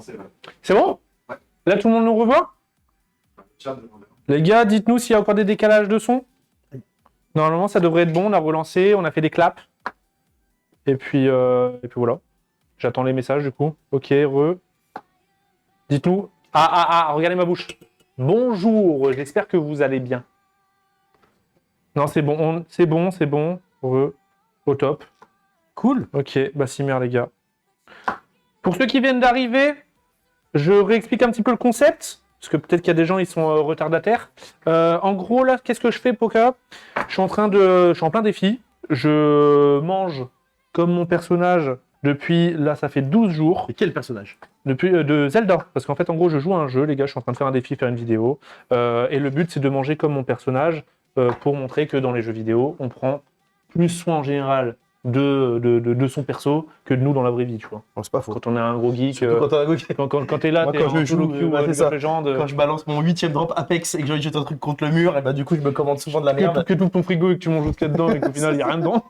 commencer. Ouais. C'est bon? Ouais. Là, tout le monde nous revoit? Tiens, demandez. Les gars, dites-nous s'il y a encore des décalages de son. Normalement, ça devrait être bon. On a relancé, on a fait des claps. Et puis voilà. J'attends les messages du coup. Ok, Dites-nous. Regardez ma bouche. Bonjour, j'espère que vous allez bien. Non, c'est bon, c'est bon. Au top. Cool. Ok, bah cimer les gars. Pour ceux qui viennent d'arriver, je réexplique un petit peu le concept, parce que peut-être qu'il y a des gens, ils sont retardataires. En gros, là, qu'est-ce que je fais, Poka? Je suis en plein défi. Je mange comme mon personnage depuis, là, ça fait 12 jours. Et quel personnage? Depuis de Zelda, parce qu'en fait, en gros, je joue à un jeu, les gars, je suis en train de faire un défi, faire une vidéo, et le but, c'est de manger comme mon personnage, pour montrer que dans les jeux vidéo, on prend plus soin en général de son perso que de nous dans la vraie vie, tu vois. Oh, c'est pas faux. Quand on est un gros geek, Surtout quand t'es là, Moi, t'es quand je joue, c'est ça. légende, Quand je balance mon 8ème drop Apex et que j'ai envie de jeter un truc contre le mur, et bah du coup je me commande souvent de la merde. que tout ton frigo et que tu manges jusqu'à dedans et qu'au final, il n'y a rien dedans.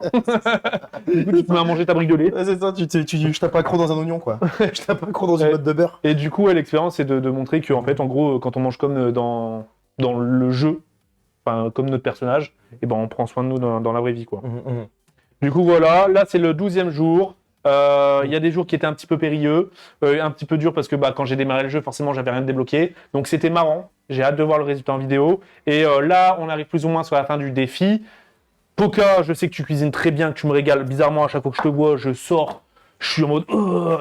Du coup, tu te mets à manger ta brique de lait. Ouais, c'est ça, je tape un croc dans un oignon quoi. Je tape un croc dans une botte de beurre. Et du coup, l'expérience, c'est de montrer que, en fait, en gros, quand on mange comme dans le jeu, enfin, comme notre personnage, et ben, on prend soin de nous dans la vraie vie, quoi. Du coup, voilà, là, c'est le 12e jour. Il y a des jours qui étaient un petit peu périlleux, un petit peu durs parce que quand j'ai démarré le jeu, forcément, j'avais rien débloqué. Donc, c'était marrant. J'ai hâte de voir le résultat en vidéo. Et là, on arrive plus ou moins sur la fin du défi. Poka, je sais que tu cuisines très bien, que tu me régales. Bizarrement, à chaque fois que je te vois, je sors. Je suis en mode,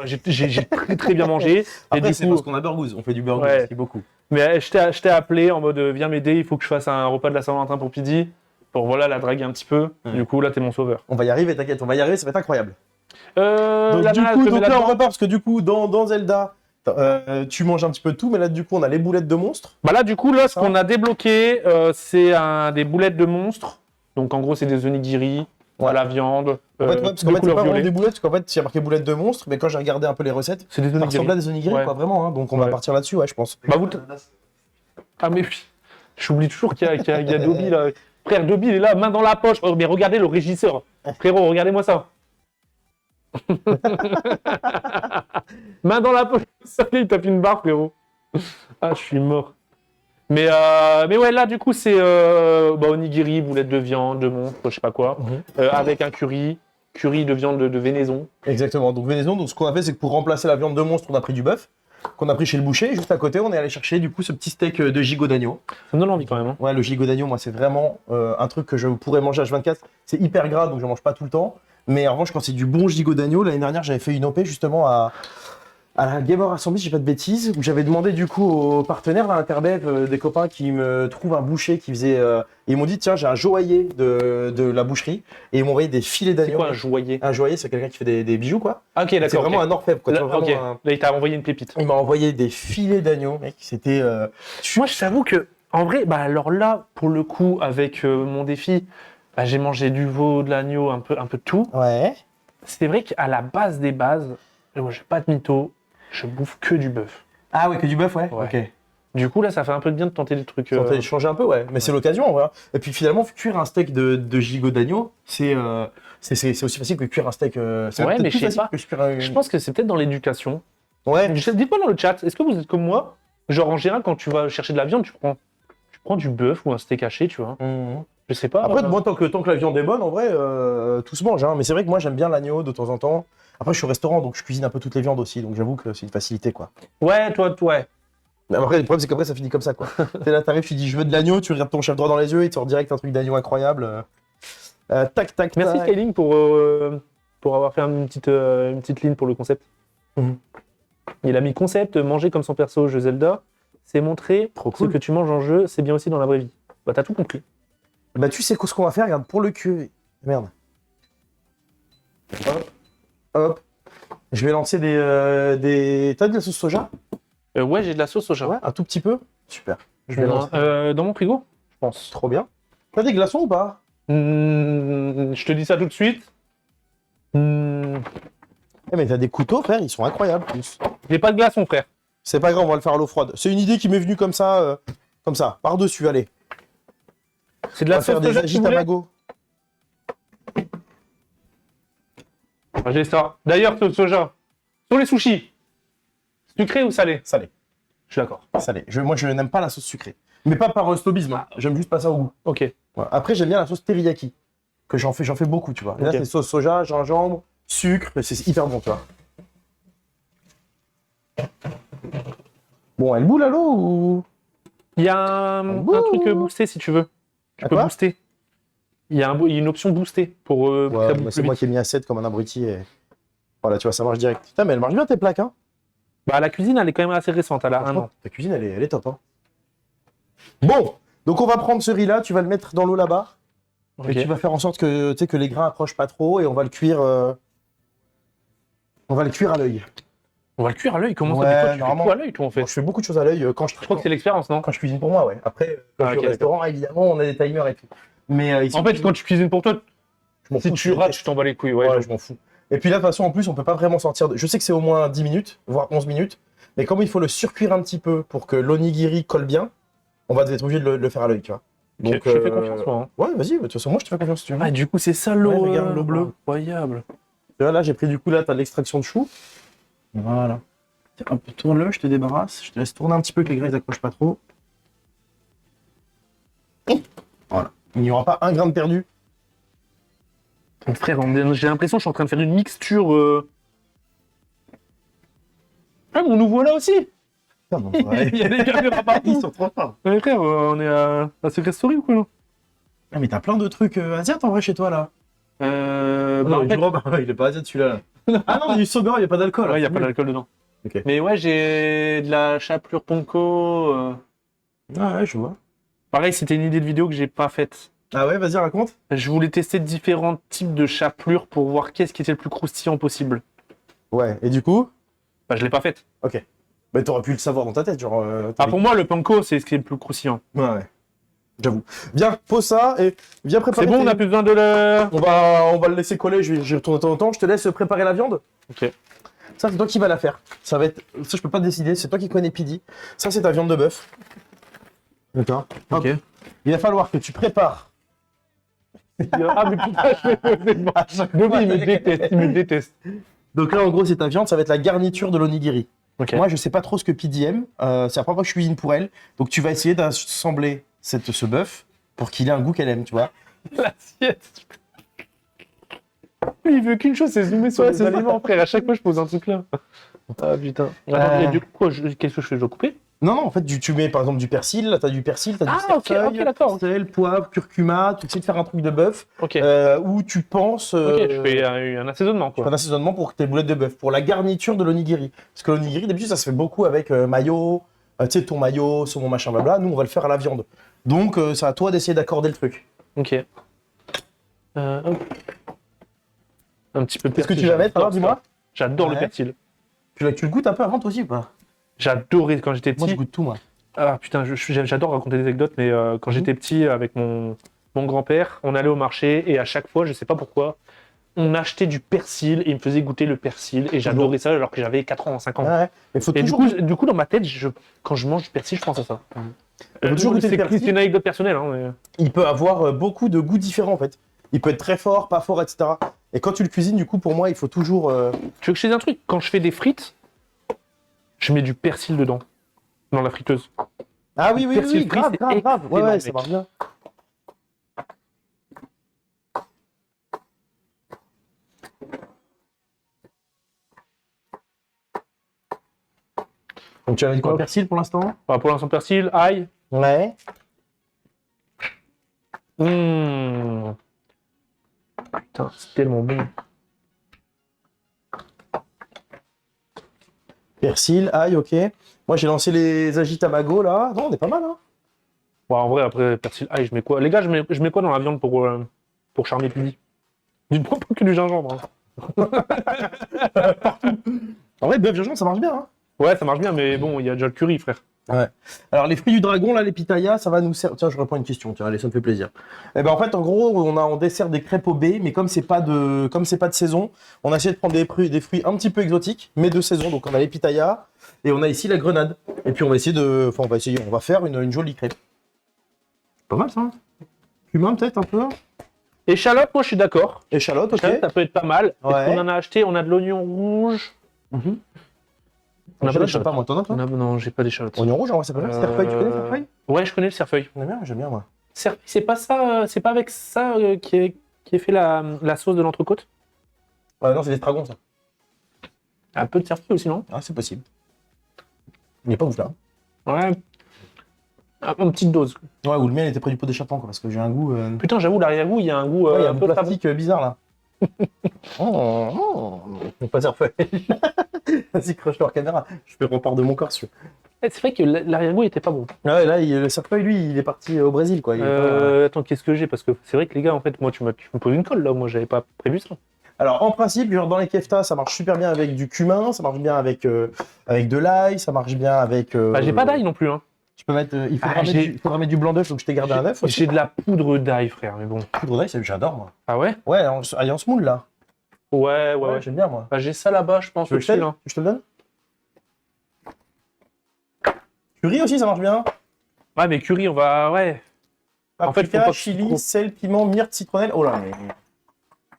j'ai très très bien mangé. Après, et c'est du coup, parce qu'on a Burgouze, on fait du Burgouze Ouais. aussi beaucoup. mais je t'ai appelé en mode, viens m'aider, il faut que je fasse un repas de la Saint-Valentin pour Pidi. Pour voilà, la draguer un petit peu. Ouais. Du coup, là, t'es mon sauveur. On va y arriver, t'inquiète, on va y arriver, ça va être incroyable. Donc, Donc là on repart parce que du coup dans Zelda, tu manges un petit peu de tout, mais là du coup on a les boulettes de monstres. Bah là, du coup, là, ce qu'on a débloqué, c'est des boulettes de monstres. Donc, en gros, c'est des onigiri, Ouais. à la viande, En fait, parce qu'en de fait c'est couleur pas vraiment violet. des boulettes, parce qu'en fait il y a marqué boulettes de monstres, mais quand j'ai regardé un peu les recettes, C'est des ça onigiri. ressemble à des onigiri Ouais. quoi, vraiment, hein, donc on va Ouais. partir là-dessus, ouais, je pense. Bah, Ah, mais oui. J'oublie toujours qu'il y a Dobby, là. Frère, Dobby, il est là, main dans la poche. Oh, mais regardez le régisseur. Frérot, regardez-moi ça. Main dans la poche. Ça, il tape une barre, frérot. Ah, je suis mort. Mais ouais, là, du coup, c'est onigiri, boulettes de viande, de monstre, je sais pas quoi, avec un curry de viande de vénaison. Exactement, donc vénaison, donc ce qu'on a fait c'est que pour remplacer la viande de monstre, on a pris du bœuf, qu'on a pris chez le boucher, et juste à côté on est allé chercher du coup ce petit steak de gigot d'agneau. Ça me donne envie quand même. Hein. Ouais, le gigot d'agneau, moi c'est vraiment un truc que je pourrais manger H24, c'est hyper gras donc je mange pas tout le temps, mais en revanche quand c'est du bon gigot d'agneau, l'année dernière j'avais fait une OP justement à la Gamer Assembly, si j'ai pas de bêtises, où j'avais demandé du coup aux partenaires, là, Interdev, des copains qui me trouvent un boucher qui faisait. Ils m'ont dit, tiens, j'ai un joaillier de la boucherie, et ils m'ont envoyé des filets C'est d'agneau. quoi un joaillier? Un joailler, c'est quelqu'un qui fait des bijoux, quoi. Ah, ok, d'accord. C'est vraiment ok. un orfèvre, quoi. Tu Là, vois, vraiment ok. Là, il t'a envoyé une pépite. Il m'a envoyé des filets d'agneau, mec. C'était. Moi, je t'avoue que, en vrai, alors là, pour le coup, avec mon défi, j'ai mangé du veau, de l'agneau, un peu de tout. Ouais. C'est vrai qu'à la base des bases, moi, j'ai pas de mytho, je bouffe que du bœuf. Ah ouais, que du bœuf, ouais. Ouais. Ok. Du coup, là, ça fait un peu de bien de tenter des trucs. Ça t'a changer un peu, ouais. Mais c'est l'occasion, en vrai. Et puis finalement, cuire un steak de gigot d'agneau, c'est aussi facile que cuire un steak. C'est Ouais, peut-être mais plus je sais facile pas. que cuire un- Je pense que c'est peut-être dans l'éducation. Ouais. Dites-moi dans le chat, est-ce que vous êtes comme moi? Genre, en général, quand tu vas chercher de la viande, tu prends du bœuf ou un steak haché, tu vois. Mhm. Je sais pas. Après, moi, tant que la viande est bonne, en vrai, tout se mange. Hein. Mais c'est vrai que moi, j'aime bien l'agneau de temps en temps. Après, je suis au restaurant, donc je cuisine un peu toutes les viandes aussi. Donc j'avoue que c'est une facilité, quoi. Ouais, toi, ouais. Mais après, le problème, c'est qu'après, ça finit comme ça, quoi. T'es là, t'arrives, tu dis, je veux de l'agneau, tu regardes ton chef droit dans les yeux, il te sort direct un truc d'agneau incroyable. Tac, tac, Merci tac. Skyling pour avoir fait une petite ligne pour le concept. Mhm. Il a mis concept, manger comme son perso au jeu Zelda, c'est montrer Trop ce cool. que tu manges en jeu, c'est bien aussi dans la vraie vie. Bah t'as tout compris. Bah, tu sais ce qu'on va faire, regarde, pour le cul. Merde. Hop, hop. Je vais lancer des. T'as de la sauce soja? Ouais, j'ai de la sauce soja. Ouais, un tout petit peu. Super. Je vais lancer. Dans mon frigo, je pense. Trop bien. T'as des glaçons ou pas? Je te dis ça tout de suite. Eh, mais t'as des couteaux, frère, ils sont incroyables. en plus. J'ai pas de glaçon, frère. C'est pas grave, on va le faire à l'eau froide. C'est une idée qui m'est venue comme ça, par-dessus, allez. C'est de On la va faire sauce des soja que tu voulais. agitamago. J'ai ça. D'ailleurs, sauce soja. Sur les sushis. Sucré ou salé? Salé. Je suis d'accord. Salé. Moi, je n'aime pas la sauce sucrée. Mais pas par snobisme, hein. J'aime juste pas ça au goût. Ok. Ouais. Après, j'aime bien la sauce teriyaki. Que j'en fais beaucoup, tu vois. Et là, Ok. c'est sauce soja, gingembre, sucre. C'est hyper bon, tu vois. Bon, elle boule à l'eau ou. Il y a un truc boosté si tu veux. Tu À peux quoi booster. Il y a une option boostée pour que ça Ouais, bouge moi, c'est plus moi vite. qui ai mis à 7 comme un abruti. Et... Voilà, tu vois, ça marche direct. Putain, mais elle marche bien tes plaques, hein. Bah, la cuisine, elle est quand même assez récente. Elle a un Franchement, an. ta cuisine, elle est top, hein. Bon, donc on va prendre ce riz-là, tu vas le mettre dans l'eau là-bas. Ok. Et tu vas faire en sorte que, tu sais, que les grains accrochent pas trop et on va le cuire. On va le cuire à l'œil. On va le cuire à l'œil. Comment Ouais, ça? Mais toi, tu fais normalement. tout à l'œil, toi, en fait. Bon, je fais beaucoup de choses à l'œil quand je Je crois que c'est l'expérience, non? quand je cuisine pour moi, ouais. Après, quand Ah, je suis ok, au restaurant, évidemment, on a des timers et tout. Mais ici, En fait, quand tu cuisines pour toi, je m'en si fous, tu rates, tu t'en bats les couilles. Ouais, Ouais, je m'en fous. Et puis là, de toute façon, en plus, on peut pas vraiment sortir de. Je sais que c'est au moins 10 minutes, voire 11 minutes. Mais comme il faut le surcuire un petit peu pour que l'onigiri colle bien, on va être obligé de le faire à l'œil, tu vois. Ok, Donc, je te fais confiance, moi. Hein. Ouais, vas-y, de toute façon, moi, je te fais confiance si tu veux. Ah, du coup, c'est ça l'eau. Ouais, regarde l'eau bleue. Incroyable. Tu vois, là, j'ai pris du coup, là, t'as de l'extraction de chou. Voilà. Tiens, hop, tourne-le, je te débarrasse. Je te laisse tourner un petit peu que les graisses n'accrochent pas trop. Voilà. Il n'y aura pas un grain de perdu. Mon frère, j'ai l'impression que je suis en train de faire une mixture. Ah, mon nouveau là aussi. Ah, bon, Il y a des caméras partout. Ils sont trop forts. Ouais, frère, on est à Secret Story ou quoi là? Ah, mais t'as plein de trucs asiates en vrai chez toi là. Bah, en fait, il est pas asiate celui-là. Ah non, il y a du sober, il n'y a pas d'alcool. ouais, il n'y a pas d'alcool dedans. Ok. Mais ouais, j'ai de la chapelure ponko. Ah ouais, je vois. Pareil, c'était une idée de vidéo que j'ai pas faite. Ah ouais, vas-y, raconte. Je voulais tester différents types de chapelure pour voir qu'est-ce qui était le plus croustillant possible. Ouais, et du coup. Bah, je l'ai pas faite. Ok. Bah, t'aurais pu le savoir dans ta tête, genre. Ah, pour moi, le panko, c'est ce qui est le plus croustillant. Ouais, ouais. J'avoue. Viens, pose ça et viens préparer. C'est bon, on a plus besoin de la. On va le laisser coller, je vais retourner de temps en temps. Je te laisse préparer la viande. Ok. Ça, c'est toi qui vas la faire. Ça va être. Ça, je peux pas décider, c'est toi qui connais Pidi. Ça, c'est ta viande de bœuf. D'accord. Ok. Il va falloir que tu prépares. Ah, mais putain, je vais il me déteste, il me déteste. Donc là, en gros, c'est ta viande, ça va être la garniture de l'onigiri. Ok. Moi, je sais pas trop ce que Pidi aime. C'est la première fois que je cuisine pour elle. Donc, tu vas essayer d'assembler ce bœuf pour qu'il ait un goût qu'elle aime, tu vois. L'assiette. Il veut qu'une chose, c'est zoomer sur Ouais, les c'est ça. aliments, frère. À chaque fois, je pose un truc là. Ah putain. Attends, et du coup, quoi, qu'est-ce que je fais? Je dois couper? Non, non, en fait, tu mets par exemple du persil. Là, t'as du persil, t'as du Ah, ok, cerfeuil, ok, d'accord. sel, poivre, curcuma. Tu essaies de faire un truc de bœuf Ok. où tu penses. Ok, je fais un assaisonnement, Tu fais quoi. un assaisonnement pour tes boulettes de bœuf, pour la garniture de l'onigiri. Parce que l'onigiri, d'habitude, ça se fait beaucoup avec mayo, tu sais, ton mayo, saumon, machin, blabla. Nous, on va le faire à la viande. Donc, c'est à toi d'essayer d'accorder le truc. Ok. Hop. Un petit peu de Qu'est-ce que persil. tu vas mettre alors, j'adore dis-moi ça. J'adore le Ouais. persil. Tu le goûtes un peu avant, toi aussi ou pas? J'adorais quand j'étais Moi, je petit. goûte tout, moi. Ah putain, j'adore raconter des anecdotes, mais quand j'étais petit avec mon grand-père, on allait au marché et à chaque fois, je sais pas pourquoi, on achetait du persil et il me faisait goûter le persil et j'adorais ça alors que j'avais 4 ans, 5 ans. Ouais, ouais. Mais faut Et toujours. du coup, dans ma tête, quand je mange du persil, je pense à ça. faut toujours goûter le C'est persil. c'est une anecdote personnelle. Hein, mais... Il peut avoir beaucoup de goûts différents, en fait. Il peut être très fort, pas fort, etc. Et quand tu le cuisines, du coup, pour moi, il faut toujours. Tu veux que je te dise un truc? Quand je fais des frites, je mets du persil dedans, dans la friteuse. Ah oui, oui, Persil oui, frit, grave, c'est grave, grave. Ouais, excellent, ouais, mec. ça marche bien. Donc tu avais dit quoi, Hop. persil pour l'instant? Enfin, pour l'instant, persil, ail. Ouais. Putain, c'est tellement bon. Persil, ail, ok. Moi j'ai lancé les agitamago là. Non, on est pas mal, hein. Ouais, en vrai, après, persil, ail, je mets quoi? Les gars, je mets quoi dans la viande pour charmer Pidi? Dites-moi pas que du gingembre. Hein. En vrai, bœuf gingembre, ça marche bien, hein. Ouais, ça marche bien, mais bon, il y a déjà le curry, frère. Ouais. Alors les fruits du dragon, là, les pitayas, ça va nous servir. Tiens, je réponds à une question, tiens, allez, ça me fait plaisir. Eh ben en fait, en gros, on dessert des crêpes au baies, mais comme c'est pas de saison, on a essayé de prendre des fruits un petit peu exotiques, mais de saison. Donc on a les pitayas et on a ici la grenade. Et puis on va essayer on va faire une jolie crêpe. Pas mal ça. Hein. Cumin peut-être un peu. Échalote, moi, je suis d'accord. Échalote, ok. Échalote, ça peut être pas mal. Ouais. Est-ce qu'on en a acheté? On a de l'oignon rouge. On n'a pas Je sais d'échalote. pas, moi, t'en as toi? Non, j'ai pas d'échalote. Oignon rouge, en vrai, ça peut être. Cerfeuil, tu connais cerfeuil? Ouais, je connais le cerfeuil. J'aime bien, moi. Cerfeuil, c'est pas ça, c'est pas avec ça qui est fait la sauce de l'entrecôte? Non, c'est l'estragon, ça. Un peu de cerfeuil aussi, non? Ah, c'est possible. Il est pas ouf là. Ouais. Ah, en petite dose. Ouais, ou le mien il était près du pot d'échappement, quoi, parce que j'ai un goût. Putain, j'avoue, l'arrière-goût, il y a un goût Ouais, il y a un un peu peu plastique bizarre là. Pas cerfeuil. Vas-y, crush leur caméra. Je fais repart de mon corps sur. C'est vrai que l'arrière-goût était pas bon. Ouais, là, le cerfeuil, lui, il est parti au Brésil, quoi. Il est pas- Attends, qu'est-ce que j'ai? Parce que c'est vrai que les gars, en fait, moi, tu me poses une colle là. Moi, j'avais pas prévu ça. Alors, en principe, genre dans les keftas, ça marche super bien avec du cumin, ça marche bien avec de l'ail, ça marche bien avec. Bah, j'ai pas d'ail non plus. Hein. Tu peux mettre. Il faudra, Ah, il faudra mettre du blanc d'œuf, donc je t'ai gardé un œuf. J'ai de la poudre d'ail, frère, mais bon. Poudre d'ail, j'adore, moi. Ah ouais? Ouais, en semoule, là. Ouais. J'aime bien, moi. Bah, j'ai ça là-bas, je pense. Tu veux que je au-dessus, t'aide là. Je te le donne? Curry aussi, ça marche bien. Ouais, mais curry, on va. Ouais. En fait, faut Paprika, pas chili, trop. sel, piment, myrte, citronnelle. Oh là, mais.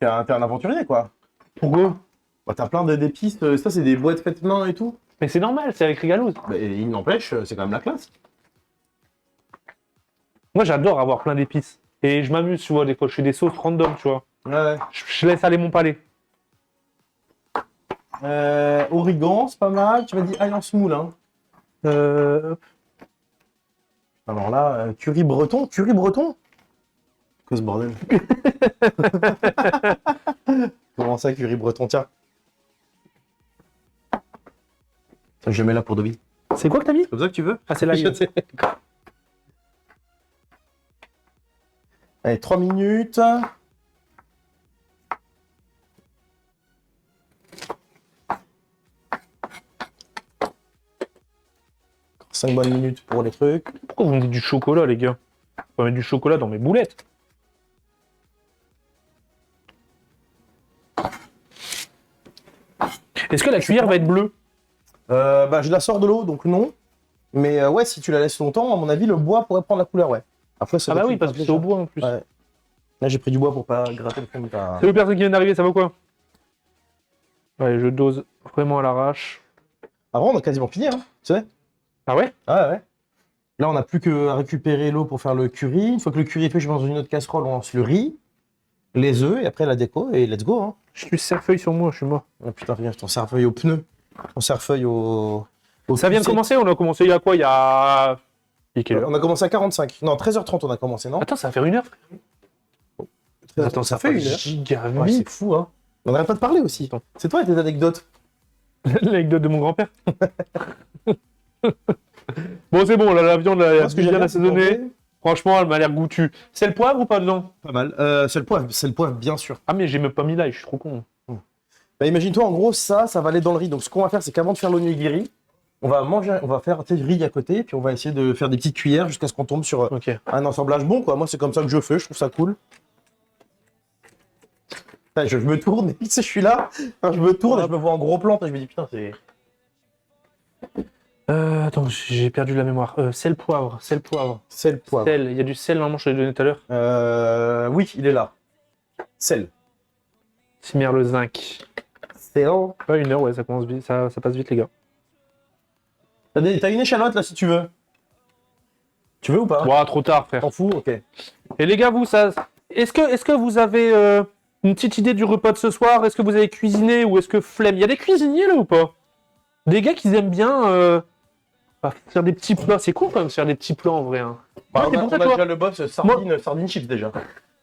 T'es un aventurier, quoi. Pourquoi? Bah, t'as plein d'épices. Ça, c'est des boîtes faites main et tout. Mais c'est normal, c'est avec Rigalouz. Mais il n'empêche, c'est quand même la classe. Moi, j'adore avoir plein d'épices. Et je m'amuse, tu vois, des fois, je fais des sauces random, tu vois. Ouais. Je laisse aller mon palais. Origan, c'est pas mal. Tu m'as dit ail en semoule, hein. Alors là, curry breton. Curry breton? Que ce bordel. Comment ça, curry breton? Tiens. Ça, je mets là pour Dobby. C'est quoi que t'as mis? C'est comme ça que tu veux? Ah, c'est là. Je sais. Allez, 3 minutes. 5 bonnes minutes pour les trucs. Pourquoi vous me dites du chocolat, les gars? On va mettre du chocolat dans mes boulettes. Est-ce que la cuillère va être bleue? Bah, je la sors de l'eau, donc non. Mais ouais, si tu la laisses longtemps, à mon avis, le bois pourrait prendre la couleur, ouais. Après, ça Ah bah oui, parce que c'est au bois en plus. Ouais. Là, j'ai pris du bois pour pas gratter le fond de ta... Salut personne qui vient d'arriver, ça va quoi? Ouais, je dose vraiment à l'arrache. Avant, on a quasiment fini, hein, tu sais. Ah ouais? Ah ouais. Là, on n'a plus qu'à récupérer l'eau pour faire le curry. Une fois que le curry est fait, je mets dans une autre casserole, on lance le riz, les œufs, et après la déco, et let's go, hein. Je suis cerfeuil sur moi, je suis mort. Oh putain, regarde, ton cerfeuil au pneu. Ton cerfeuil au Ça vient de poussette. commencer, on a commencé il y a quoi? Il y a quelle heure? On a commencé à 45. Non, 13h30, on a commencé, non? Attends, ça va faire 1 heure, frère. 13h30, Attends, ça fait une une heure. giga Ouais, vite. c'est fou, hein. On n'arrête pas de parler aussi. Attends. C'est toi et tes anecdotes. L'anecdote de mon grand-père. Bon, c'est bon, là, la viande, elle Moi, est ce que j'aime bien bien, c'est assaisonnée. manger. Franchement, elle m'a l'air goûtue. C'est le poivre ou pas dedans? Pas mal. C'est le poivre, bien sûr. Ah, mais j'ai même pas mis l'ail, je suis trop con. Bah, imagine-toi, en gros, ça va aller dans le riz. Donc, ce qu'on va faire, c'est qu'avant de faire l'onigiri, on va faire du riz à côté, puis on va essayer de faire des petites cuillères jusqu'à ce qu'on tombe sur Ok. un assemblage bon, quoi. Moi, c'est comme ça que je fais, je trouve ça cool. Putain, je me tourne, et tu sais, je suis là, enfin, je me tourne et je me vois en gros plan, et je me dis, putain, c'est... Attends, j'ai perdu la mémoire. Sel, poivre, sel, poivre. Sel, poivre. Sel, il y a du sel, normalement, je te l'ai donné tout à l'heure. Oui, il est là. Sel. Cimer le zinc. Sel. Pas 1 heure, ouais, ça commence vite, ça passe vite, les gars. T'as une échalote, là, si tu veux. Tu veux ou pas? Ouah, trop tard, frère. T'en fous? Ok. Et les gars, vous, ça. Est-ce que vous avez une petite idée du repas de ce soir? Est-ce que vous avez cuisiné ou est-ce que flemme? Il y a des cuisiniers là ou pas? Des gars qui aiment bien faire des petits plats. C'est cool quand même de faire des petits plats en vrai. Hein. Bah, Moi, c'est on pour ça, a tu vois. déjà le boss sardine chips, déjà.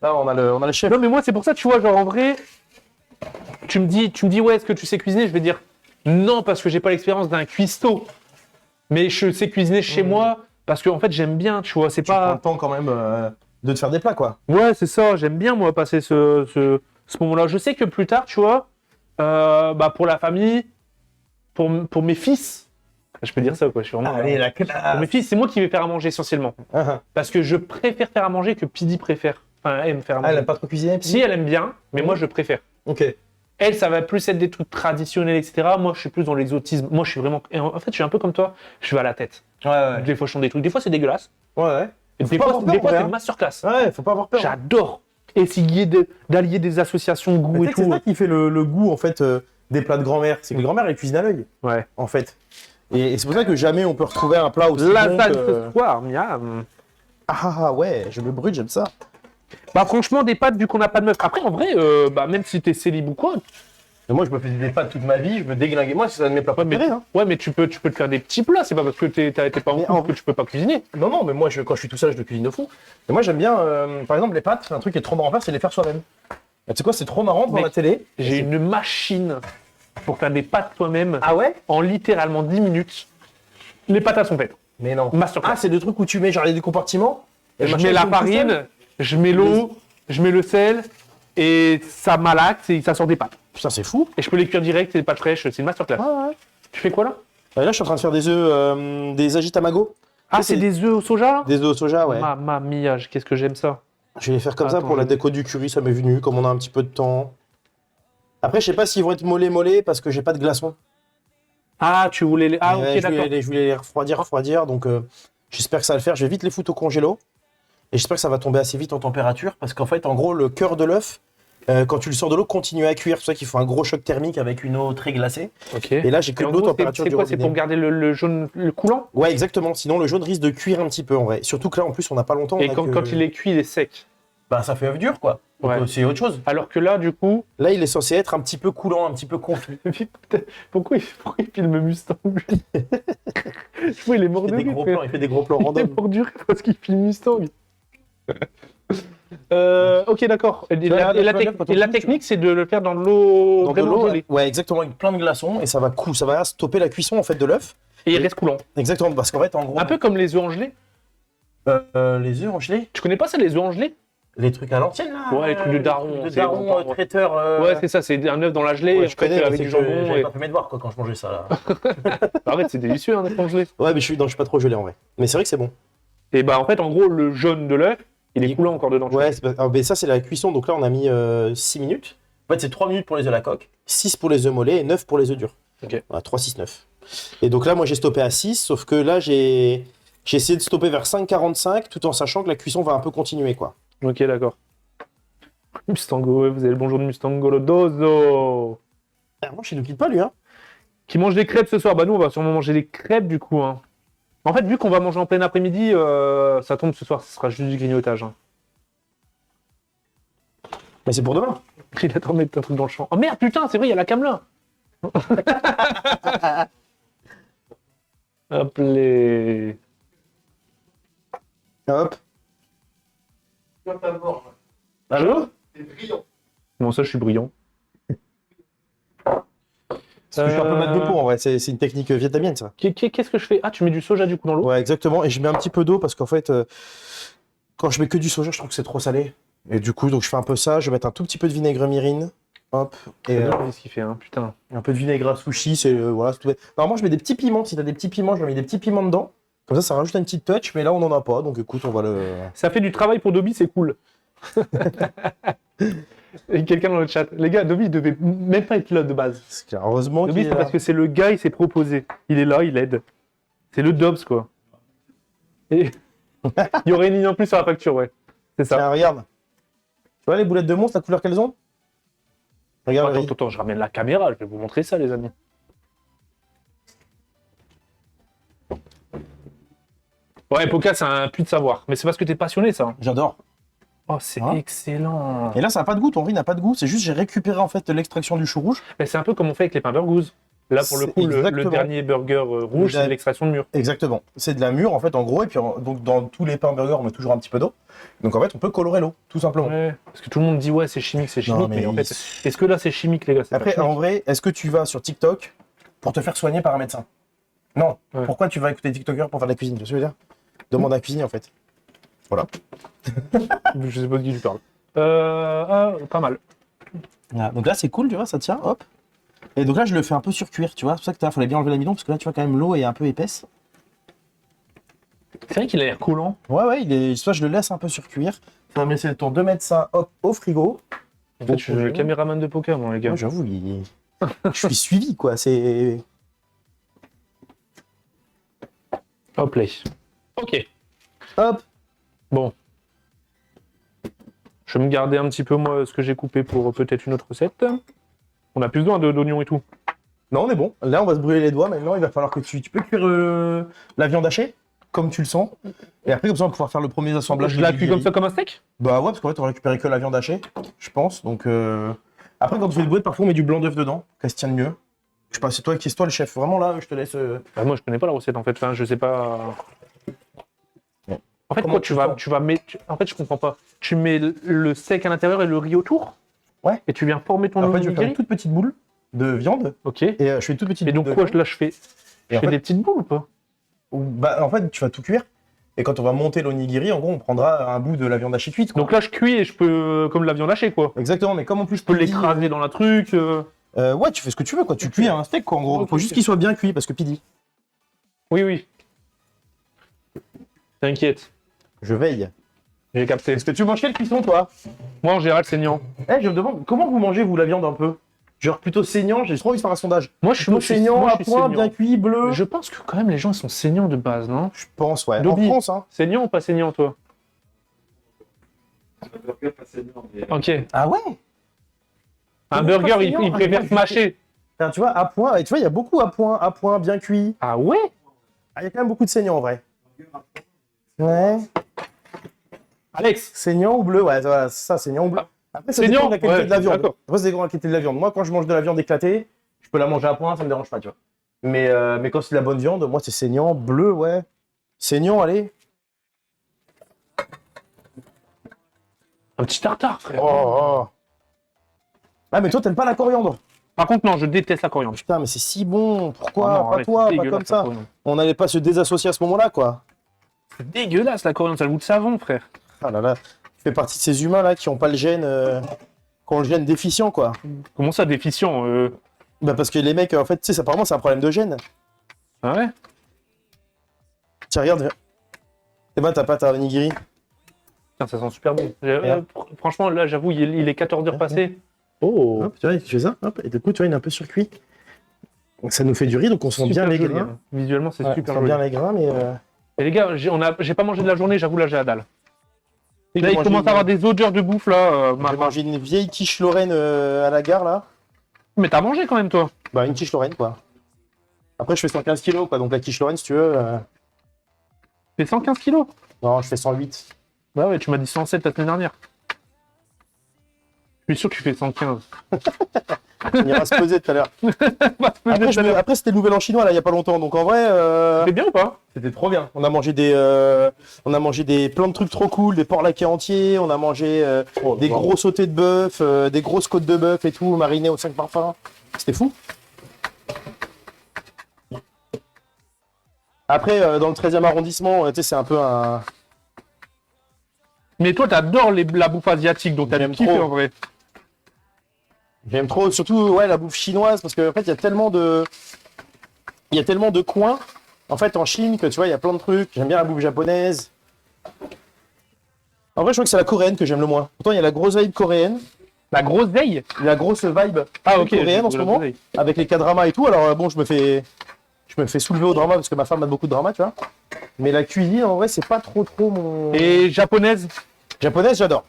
Là, on a le chef. Non mais moi c'est pour ça, tu vois, genre en vrai, tu me dis ouais, est-ce que tu sais cuisiner? Je vais dire non parce que j'ai pas l'expérience d'un cuistot. Mais je sais cuisiner chez moi parce que en fait j'aime bien, tu vois, c'est Tu prends pas. le temps quand même de te faire des plats, quoi. Ouais, c'est ça, j'aime bien moi passer ce moment-là. Je sais que plus tard, tu vois, bah pour la famille, pour mes fils, je peux dire ça quoi, je suis vraiment. Allez, la Pour classe. mes fils, c'est moi qui vais faire à manger essentiellement. Parce que je préfère faire à manger que Pidi préfère. Enfin, elle aime faire à Ah, manger. elle aime pas trop cuisiner, puis... Si, elle aime bien, mais moi je préfère. Ok. Elle, ça va plus être des trucs traditionnels, etc. Moi, je suis plus dans l'exotisme. Moi, je suis vraiment. En fait, je suis un peu comme toi. Je vais à la tête. Ouais. Des fois, je chante des trucs. Des fois, c'est dégueulasse. Ouais. Et Faut des pas fois, avoir peur, des fois ouais, c'est hein. une masterclass. Ouais, faut pas avoir peur. J'adore essayer d'allier des associations goût Mais et tu sais que c'est tout. ça qui fait le goût, en fait, des plats de grand-mère, c'est que grand-mère elle cuisine à l'œil, Ouais. en fait. Et c'est pour ça que jamais on peut retrouver un plat aussi bon Lasagne que... ce soir, miam. Ah ouais, je me brûle, j'aime ça. Bah franchement, des pâtes, vu qu'on n'a pas de meuf. Après, en vrai, bah, même si t'es célib ou quoi, Et moi, je me faisais des pâtes toute ma vie, je me déglinguais. Moi, c'est un de mes plats préférés. Hein. ouais, mais tu peux te faire des petits plats. C'est pas parce que t'es pas en Mais couple que tu peux pas cuisiner. Non, non, mais moi, quand je suis tout seul, je le cuisine de fou. Et moi, j'aime bien, par exemple, les pâtes, un truc qui est trop marrant à faire, c'est les faire soi-même. Tu sais quoi, c'est trop marrant devant Mais la télé. J'ai une machine pour faire des pâtes toi-même Ah ouais? en littéralement 10 minutes. Les pâtes, elles sont faites. Mais non. Masterclass. Ah, c'est le truc où tu mets genre des compartiments. et le Je machin, mets il la tourne tout seul. farine, je mets l'eau, je mets le sel, et ça malaxe et ça sort des pâtes. Putain, c'est fou. Et je peux les cuire direct, c'est des pâtes fraîches, c'est une masterclass. Ah ouais. Tu fais quoi là? Là, je suis en train de faire des œufs, des agitamago. Ah, Tu sais, c'est des œufs au soja là? Des œufs au soja, ouais. Mamma mia, qu'est-ce que j'aime ça. Je vais les faire comme ça Attends, pour la je- déco du curry, ça m'est venu, comme on a un petit peu de temps. Après, je sais pas s'ils vont être mollets parce que j'ai pas de glaçons. Ah, tu voulais les... Ah, Mais ok, ouais, d'accord. je voulais les refroidir, donc j'espère que ça va le faire. Je vais vite les foutre au congélo. Et j'espère que ça va tomber assez vite en température, parce qu'en fait, en gros, le cœur de l'œuf, quand tu le sors de l'eau, continue à cuire. C'est pour ça qu'il faut un gros choc thermique avec une eau très glacée. Ok. Et là, j'ai que Et en de l'eau gros, température c'est du quoi? C'est robinet. pour garder le jaune le coulant? Ouais, exactement. Sinon, le jaune risque de cuire un petit peu, en vrai. Surtout que là, en plus, on n'a pas longtemps. Et on a quand, que- quand il est cuit, il est sec. Bah, ça fait œuf dur, quoi. Donc, Ouais. c'est autre chose. Alors que là, du coup... Là, il est censé être un petit peu coulant, un petit peu confit. Pourquoi il filme Mustang lui? Je vois, il est mort de rire. Il fait des gros plans Il est random. mort du rire parce qu'il filme Mustang. Ok, d'accord. Et vois, la, là, et la tu vois, tec- quand et on la touche, technique, c'est de le faire dans de l'eau Dans de vraiment l'eau, gelée. ouais, exactement, avec plein de glaçons, et ça va stopper la cuisson, en fait, de l'œuf. Et il reste coulant. Exactement, parce qu'en fait, en gros... Un peu comme les œufs en gelée. les œufs en gelée. Tu connais pas ça, les œufs en gelée? Les trucs à l'ancienne, là. Ouais, les trucs de daron, Les trucs de c'est daron, longtemps, traiteur. Ouais, c'est ça, c'est un œuf dans la gelée, Ouais, et je connais, avec mais du c'est que jambon. j'avais Et... pas fait mes devoirs, quoi, quand je mangeais ça, là. Arrête, c'est délicieux, un œuf en gelée. Ouais, mais je suis pas trop gelé, en vrai. Mais c'est vrai que c'est bon. Et bah, en fait, en gros, le jaune de l'œuf, il est Il- coulant encore dedans. Ouais, mais ça, c'est la cuisson, donc là, on a mis 6 minutes. En fait, c'est 3 minutes pour les œufs à la coque, 6 pour les œufs mollets et 9 pour les œufs durs. Ok. Voilà, 3, 6, 9. Et donc là, moi, j'ai stoppé à 6, sauf que là, j'ai essayé de stopper vers 5,45, tout en sachant que la cuisson va un peu continuer, quoi. Ok, d'accord. Mustango, ouais, vous avez le bonjour de Mustango Lodoso. Ah, moi, je ne quitte pas, lui, hein. Qui mange des crêpes ce soir? Bah nous, on va sûrement manger des crêpes du coup. Hein. En fait, vu qu'on va manger en plein après-midi, ça tombe ce soir, ce sera juste du grignotage. Hein. Mais c'est pour demain. Il attend de mettre un truc dans le champ. Oh merde, putain, c'est vrai, il y a la cam là. Hop les... Hop. Allô? C'est brillant. Bon, ça, je suis brillant. Parce que je suis un peu mat de peau, en vrai. C'est une technique vietnamienne, ça. Qu'est-ce que je fais? Ah, tu mets du soja du coup dans l'eau? Ouais, exactement. Et je mets un petit peu d'eau parce qu'en fait, quand je mets que du soja, je trouve que c'est trop salé. Et du coup, donc je fais un peu ça. Je vais mettre un tout petit peu de vinaigre mirin. Hop. Et Qu'est-ce qu'il fait, hein, putain. un peu de vinaigre à sushi. C'est voilà, c'est tout. Normalement, je mets des petits piments. Si t'as des petits piments, je mets des petits piments dedans. Comme ça rajoute une petite touch. Mais là, on n'en a pas. Donc écoute, on va le. Ça fait du travail pour Dobby, c'est cool. Et quelqu'un dans le chat. Les gars, Dobby, il devait même pas être là de base. C'est clair. Heureusement qu'il Dobby, est c'est là. parce que c'est le gars, il s'est proposé. Il est là, il aide. C'est le Dobbs, quoi. Et... il y aurait une ligne en plus sur la facture, ouais. C'est ça. Tiens, regarde. Tu vois les boulettes de monstre, la couleur qu'elles ont? Regarde. Attends, je ramène la caméra, je vais vous montrer ça, les amis. Ouais, Poca, c'est un puits de savoir. Mais c'est parce que t'es passionné, ça. J'adore. Oh, c'est Hein excellent. Et là, ça n'a pas de goût. Ton riz n'a pas de goût. C'est juste j'ai récupéré en fait l'extraction du chou rouge. Mais c'est un peu comme on fait avec les pains burgous. Là, pour le C'est coup, le exactement. dernier burger rouge, Le- c'est l'extraction de mûre. Exactement. C'est de la mûre en fait en gros. Et puis donc dans tous les pains burgers, on met toujours un petit peu d'eau. Donc en fait, on peut colorer l'eau, tout simplement. Ouais, parce que tout le monde dit, ouais, c'est chimique, c'est Non, chimique. mais mais en fait, est-ce que là, c'est chimique, les gars? C'est pas Après, chimique. en vrai, est-ce que tu vas sur TikTok pour te faire soigner par un médecin? Non. Ouais. Pourquoi tu vas écouter TikTokers pour faire de la cuisine? Tu vois ce que je veux dire? Demande à la cuisine en fait. Voilà. Je sais pas de qui tu parles. Pas mal. Voilà. Donc là, c'est cool, tu vois, ça tient, hop. Et donc là, je le fais un peu surcuire, tu vois. C'est pour ça que il fallait bien enlever l'amidon parce que là, tu vois, quand même, l'eau est un peu épaisse. C'est vrai qu'il a l'air collant. Ouais, il est. Soit je le laisse un peu surcuire. Ça va me laisser le temps de mettre ça, hop, au frigo. En fait, je suis le caméraman de poker, moi, les gars. Moi, j'avoue, je suis suivi, quoi. C'est. Hop, play. Ok. Hop. Bon. Je vais me garder un petit peu, moi, ce que j'ai coupé pour peut-être une autre recette. On a plus besoin d'oignons et tout. Non, on est bon. Là, on va se brûler les doigts. Maintenant, il va falloir que tu peux cuire la viande hachée, comme tu le sens. Et après, comme ça, on va pouvoir faire le premier assemblage. Je la cuis comme ça, comme un steak? Bah ouais, parce qu'en fait, on va récupérer que la viande hachée, je pense. Donc, après, quand tu fais le bouette, parfois, on met du blanc d'œuf dedans, qu'elle se tienne mieux. Je sais pas, c'est toi le chef. Vraiment, là, je te laisse... Bah, moi, je connais pas la recette, en fait. Enfin, je sais pas... Bon. En fait, Comment quoi, tu tu vas mettre... En fait, je comprends pas. Tu mets le steak à l'intérieur et le riz autour? Ouais. Et tu viens former ton Après, je vais faire onigiri? une toute petite boule de viande. Ok. Et je fais une toute petite Et boule donc, de quoi, viande. là, je fais Et des en fait, petites boules ou pas? bah, en fait, tu vas tout cuire. Et quand on va monter l'onigiri, en gros, on prendra un bout de la viande hachée cuite, quoi. Donc là, je cuis et je peux... Comme la viande hachée, quoi. Exactement, mais comme en plus, Je peux l'écraser dans la truc. ouais, tu fais ce que tu veux, quoi. Tu cuis un steak, quoi, en gros. Ok, Faut juste ok. qu'il soit bien cuit, parce que Pidi, Oui, oui. T'inquiète. je veille. J'ai capté. Est-ce que tu manges quelle cuisson, toi? Moi, en général, saignant. Eh, je me demande, comment vous mangez, vous, la viande un peu? Genre plutôt saignant, j'ai trop envie de faire un sondage. Moi, je suis Plutôt saignant, moi, à je suis point, saignant. bien cuit, bleu. Je pense que quand même, les gens, ils sont saignants de base, non? Je pense, ouais. En Dobby. France, hein. Saignant ou pas saignant, toi? Un burger pas saignant, mais Ok. Ah ouais? Un Pas burger, saignant, il préfère moi, se mâcher. Enfin, tu vois, à point, et tu vois, il y a beaucoup à point, bien cuit. Ah ouais? Ah, il y a quand même beaucoup de saignant, en vrai. Ouais. Alex, Saignant ou bleu, ouais, voilà, c'est ça, saignant ou bleu. Après, ça Saignant, dépend de la qualité ouais, de la viande. d'accord. Après, ça dépend de la qualité de la viande. Moi, quand je mange de la viande éclatée, je peux la manger à point, ça me dérange pas, tu vois. Mais quand c'est de la bonne viande, moi, c'est saignant, bleu, ouais. Saignant, allez. un petit tartare, frère. Oh. Ah, mais toi, t'aimes pas la coriandre? Par contre, non, je déteste la coriandre. Putain, mais c'est si bon. Pourquoi? Oh non, Pas arrête, toi, c'est pas dégueulasse, comme la ça. coriandre. On n'allait pas se désassocier à ce moment-là, quoi. C'est dégueulasse, la coriandre, ça a le goût de savon, frère. Ah là là. Tu fais partie de ces humains-là qui ont pas le gène, qui ont le gène déficient, quoi. Comment ça, déficient Bah, parce que les mecs, en fait, tu sais, apparemment, c'est un problème de gène. Ah ouais? Tiens, regarde. C'est pas ta pâte à onigiri. Putain, ça sent super bon. Regarde. Franchement, là, j'avoue, il est 14h passé. Oh! Hop, tu vois, tu fais ça, hop, et du coup, tu vois, il est un peu surcuit. Donc, ça nous fait du riz, donc on sent bien Super les joli, grains. hein. Visuellement, c'est Ouais, on super sent joli. bien les grains, mais. Et les gars, j'ai pas mangé de la journée, j'avoue, là, j'ai la dalle. Et Là, j'ai il mangé commence à avoir des odeurs de bouffe, là. J'ai mangé une vieille quiche Lorraine à la gare, là. Mais t'as mangé quand même, toi. Bah, une quiche Lorraine, quoi. Après, je fais 115 kilos, quoi. Donc, la quiche Lorraine, si tu veux. Fais 115 kilos. Non, je fais 108. Bah ouais, tu m'as dit 107 la semaine dernière. Je suis sûr que tu fais 115. On ira se peser tout à l'heure. Bah, Après, c'était le nouvel an chinois, là, il y a pas longtemps. Donc, en vrai. C'est bien ou pas? C'était trop bien. On a mangé plein de trucs trop cool, des porcs laqués entiers, on a mangé des gros sautés de bœuf, des grosses côtes de bœuf et tout, marinées aux 5 parfums. C'était fou. Après, dans le 13e arrondissement, tu sais, c'est un peu un... Mais toi, t'adores la bouffe asiatique, donc t'as J'aime bien kiffé trop. en vrai. J'aime trop, surtout ouais, la bouffe chinoise, parce qu'en fait, il y a tellement de coins, en fait, en Chine, que tu vois, il y a plein de trucs. J'aime bien la bouffe japonaise. En vrai, je crois que c'est la coréenne que j'aime le moins. Pourtant, il y a la grosse vibe coréenne, La grosse veille? la grosse vibe Ok. coréenne en ce moment, avec les K-dramas et tout. Alors bon, je me fais soulever au drama parce que ma femme a beaucoup de drama, tu vois. Mais la cuisine, en vrai, c'est pas trop mon... Et japonaise? Japonaise, j'adore.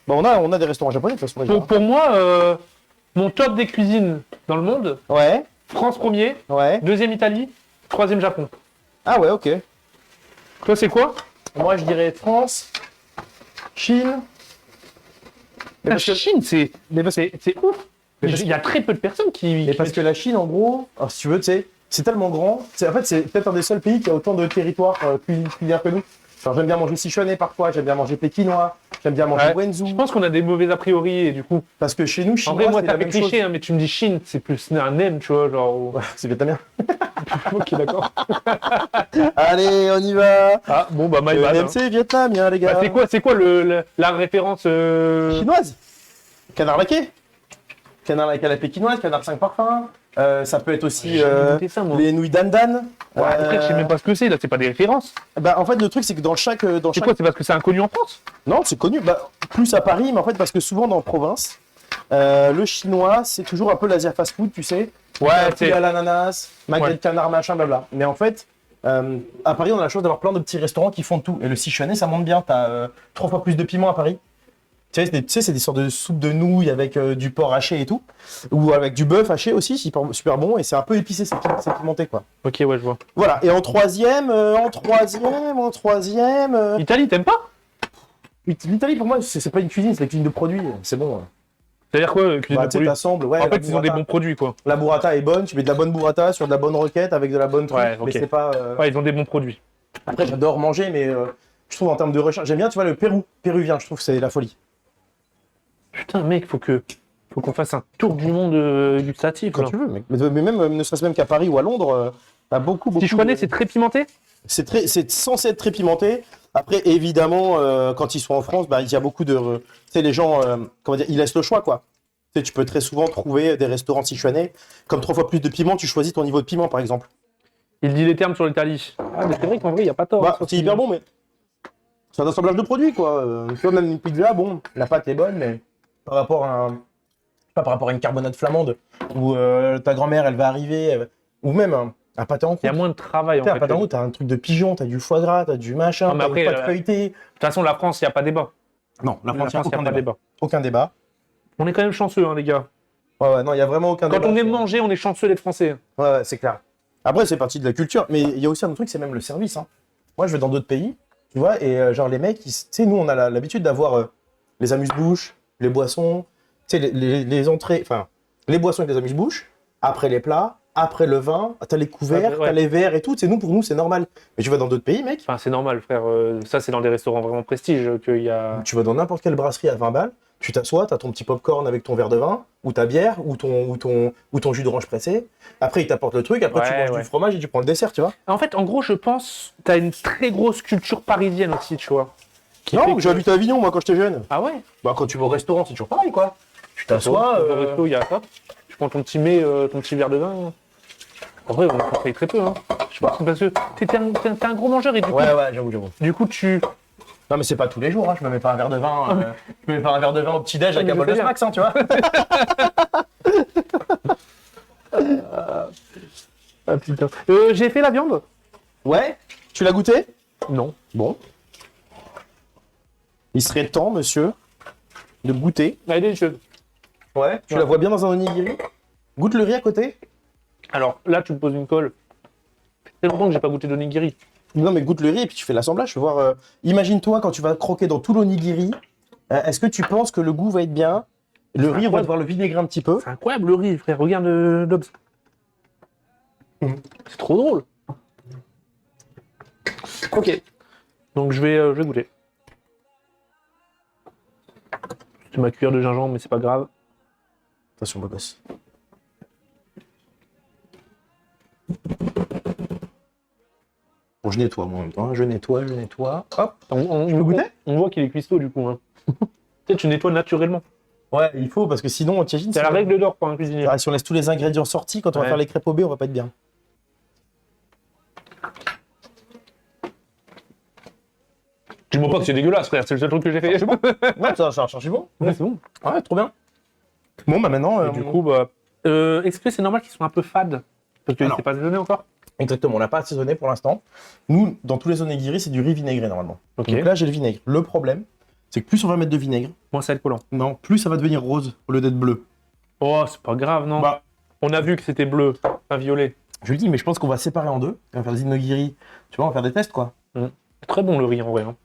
Bon, on a des restaurants japonais, de toute façon, déjà. Pour moi, mon top des cuisines dans le monde, Ouais, France premier, ouais. deuxième Italie, troisième Japon. Ah ouais, ok. Toi, c'est quoi? Moi, je dirais France, Chine. Mais La parce que, Chine, c'est ouf. Mais parce Il y a très peu de personnes qui... mais parce que la Chine, en gros, alors, si tu veux, tu sais, c'est tellement grand. En fait, c'est peut-être un des seuls pays qui a autant de territoires culinaires que nous. Genre, j'aime bien manger sichuanais parfois, j'aime bien manger pékinois, j'aime bien manger Ouais. wenzu. Je pense qu'on a des mauvais a priori et du coup... Parce que chez nous, En chinois, vrai, moi, c'est la t'as fait même chose. cliché, hein, mais tu me dis Chine, c'est plus un M, tu vois, genre... Ouais, c'est vietnamien. Ok, d'accord. Allez, on y va. Ah, bon, bah, my bad. hein. C'est vietnamien, les gars. Bah, c'est quoi la référence Chinoise. Canard laqué. Canard laqué à la pékinoise, canard 5 parfums. Ça peut être aussi J'ai jamais goûté ça, moi. les nouilles dandan. Ouais, frère, je sais même pas ce que c'est, là, c'est pas des références. Bah, en fait, le truc, c'est que dans chaque. C'est quoi, c'est parce que c'est inconnu en France? Non, c'est connu. Bah, plus à Paris, mais en fait, parce que souvent dans la province, le chinois, c'est toujours un peu l'Asia fast food, tu sais. Ouais, Poulet à l'ananas, magret de canard, machin, blabla. Mais en fait, à Paris, on a la chance d'avoir plein de petits restaurants qui font tout. Et le sichuanais, ça monte bien. T'as 3 fois plus de piment à Paris. Tu sais, c'est des sortes de soupes de nouilles avec du porc haché et tout. Ou avec du bœuf haché aussi, super, super bon. Et c'est un peu épicé, c'est pimenté, quoi. Ok, ouais, je vois. Voilà. Et en troisième. Italie, t'aimes pas? L'Italie, pour moi, c'est pas une cuisine, c'est la cuisine de produits. C'est bon. C'est-à-dire quoi, cuisine Bah, de tu sais, produits? t'assembles. Ouais, En la fait, ils ont des burrata. bons produits, quoi. La burrata est bonne, tu mets de la bonne burrata sur de la bonne roquette avec de la bonne truc, Ouais, ok. mais c'est pas... Ouais, ils ont des bons produits. Après, j'adore manger, mais je trouve en termes de recherche... J'aime bien, tu vois, le péruvien, je trouve que c'est la folie. Putain, mec, faut qu'on fasse un tour du monde gustatif, Quand là. tu veux, mec. Mais même, ne serait-ce même qu'à Paris ou à Londres, t'as beaucoup... Si je connais, c'est très pimenté? C'est censé être très pimenté. Après, évidemment, quand ils sont en France, bah, il y a beaucoup de... tu sais, les gens, comment dire, ils laissent le choix, quoi. Tu sais, tu peux très souvent trouver des restaurants sichuanais. Comme 3 fois plus de piment, tu choisis ton niveau de piment, par exemple. Il dit les termes sur l'Italie. Ah, mais c'est vrai qu'en vrai, il n'y a pas tort. Bah, hein, c'est hyper bon, mais c'est un assemblage de produits, quoi. Tu vois, même une pizza, bon, la pâte est bonne, mais par rapport à par rapport à une carbonade flamande, où ta grand-mère, elle va arriver, ou même un pâté en Il y a croûte. moins de travail, en Tu sais, un fait. pâté en De croûte, t'as un truc de pigeon, t'as du foie gras, t'as du machin, Non, mais t'as après, une pâte feuilletée. toute façon, la France, il n'y a pas débat. Non, la France, il n'y a aucun pas débat. débat. Aucun débat. On est quand même chanceux, hein, les gars. Ouais, non, il y a vraiment aucun Quand débat. on aime manger, on est chanceux d'être français. Ouais, c'est clair. Après, c'est parti de la culture, mais il y a aussi un autre truc, c'est même le service. Hein. Moi, je vais dans d'autres pays, tu vois, et genre les mecs, tu sais, nous, on a l'habitude d'avoir les amuse-bouches, les boissons, tu sais, les entrées, enfin, les boissons et les amuse-bouches, après les plats, après le vin, t'as les couverts, Ouais. t'as les verres et tout. C'est nous, pour nous, c'est normal. Mais tu vas dans d'autres pays, mec, Enfin, c'est normal, frère. Ça, c'est dans des restaurants vraiment prestige qu'il y a. tu vas dans n'importe quelle brasserie à 20 balles, tu t'assois, t'as ton petit popcorn avec ton verre de vin, ou ta bière, ou ton jus d'orange pressé. Après, ils t'apportent le truc, après tu Ouais, manges ouais. du fromage et tu prends le dessert, tu vois. En fait, en gros, je pense que t'as une très grosse culture parisienne aussi, tu vois. Qui fait Non, que- j'ai habité à Avignon, moi, quand j'étais jeune. Ah ouais? Bah, quand tu vas au restaurant, c'est toujours pareil, quoi. Tu Au t'assois. resto, il y a ça. Tu prends ton petit mets, ton petit verre de vin. En vrai, on conseille très peu, hein. Je pense que parce que t'es un gros mangeur et Ouais, j'avoue. du coup, tu. Non, mais c'est pas tous les jours, hein. Je me mets pas un verre de vin. Je me mets pas un verre de vin au petit-déj avec mais un je bol sais de bien. snacks, hein, tu vois. Ah putain. J'ai fait la viande? Ouais. Tu l'as goûté? Non. Bon. Il serait temps, monsieur, de goûter. Elle est délicieuse. Ouais. Tu la vois bien dans un onigiri? Goûte le riz à côté. Alors là, tu me poses une colle. Ça fait longtemps que j'ai pas goûté d'onigiri. Non, mais goûte le riz et puis tu fais l'assemblage. Je veux voir. Imagine-toi quand tu vas croquer dans tout l'onigiri. Est-ce que tu penses que le goût va être bien? Le riz, on va devoir le vinaigrer un petit peu. C'est incroyable le riz, frère. Regarde Dobbs. C'est trop drôle. Ok. Donc je vais goûter. C'est ma cuillère de gingembre, mais c'est pas grave. Attention, beau gosse. Bon, je nettoie moi en même temps. Je nettoie. Hop. On, Tu peux goûter? on voit qu'il est cuistot du coup. Hein. Tu sais, tu nettoies naturellement. Ouais, il faut parce que sinon, t'imagines. C'est la règle d'or pour un cuisinier. Si on laisse tous les ingrédients sortis, quand on va Ouais. faire les crêpes au B, on va pas être bien. Dis-moi pas que c'est dégueulasse, frère. C'est le seul truc que j'ai fait. Ouais, ça a cherché bon. Ouais, c'est bon. Ouais, trop bien. Bon, bah maintenant. Et du coup, bah. Exprès, c'est normal qu'ils soient un peu fades. Parce que Alors. c'est pas déjeuné encore. Exactement, on l'a pas assaisonné pour l'instant. Nous, dans tous les onigiri, c'est du riz vinaigré normalement. Ok. Donc là, j'ai le vinaigre. Le problème, c'est que plus on va mettre de vinaigre, Moi, ça va être collant. non, plus ça va devenir rose au lieu d'être bleu. Oh, c'est pas grave, non. Bah, On a vu que c'était bleu, pas violet. je le dis, mais je pense qu'on va séparer en deux. On va faire des onigiri. Tu vois, on va faire des tests, quoi. C'est très bon le riz en vrai. Hein.